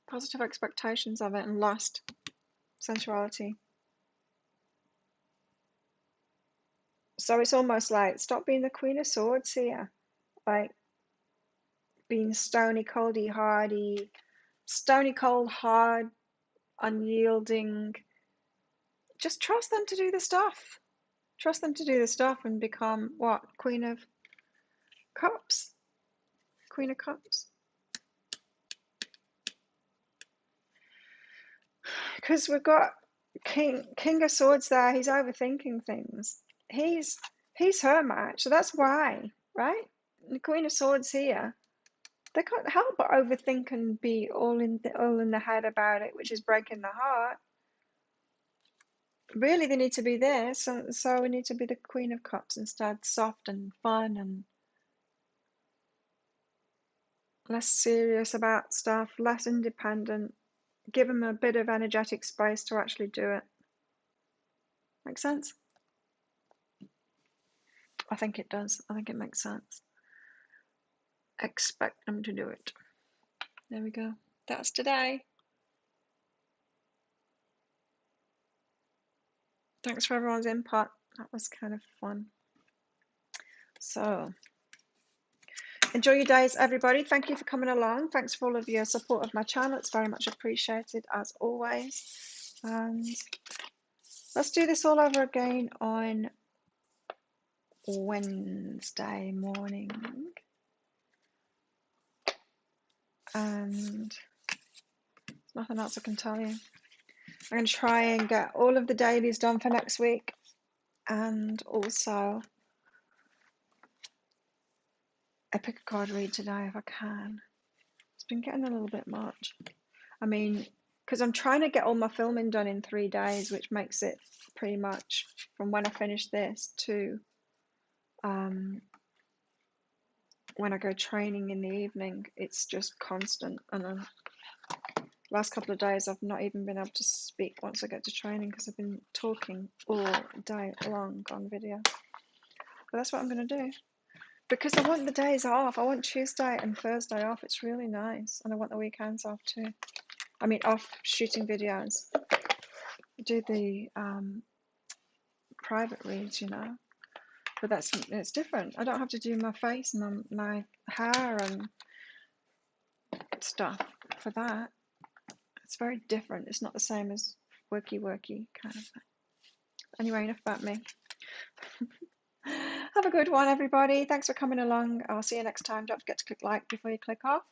Positive expectations of it and lust, sensuality. So it's almost like, stop being the Queen of Swords here. Like, being stony, coldy, hardy, stony, cold, hard, unyielding. Just trust them to do the stuff. Trust them to do the stuff and become what? Queen of Cups? Queen of Cups? Because we've got King of Swords there. He's overthinking things. He's her match, so that's why, right? The Queen of Swords here. They can't help but overthink and be all in the head about it, which is breaking the heart. Really, they need to be there. So we need to be the Queen of Cups instead, soft and fun and less serious about stuff, less independent. Give them a bit of energetic space to actually do it. Make sense? I think it does. I think it makes sense. Expect them to do it. There we go. That's today. Thanks for everyone's input. That was kind of fun. So, enjoy your days, everybody. Thank you for coming along. Thanks for all of your support of my channel. It's very much appreciated, as always. And let's do this all over again on Wednesday morning. And there's nothing else I can tell you. I'm going to try and get all of the dailies done for next week. And also, I pick a card read today if I can. It's been getting a little bit much. I mean, because I'm trying to get all my filming done in 3 days, which makes it pretty much from when I finish this to when I go training in the evening. It's just constant. And last couple of days, I've not even been able to speak once I get to training because I've been talking all day long on video. But that's what I'm going to do. Because I want the days off. I want Tuesday and Thursday off. It's really nice. And I want the weekends off too. I mean, off shooting videos. Do the private reads, you know. But it's different. I don't have to do my face and my hair and stuff for that. It's very different. It's not the same as worky kind of thing. Anyway, enough about me. Have a good one, everybody. Thanks for coming along. I'll see you next time. Don't forget to click like before you click off.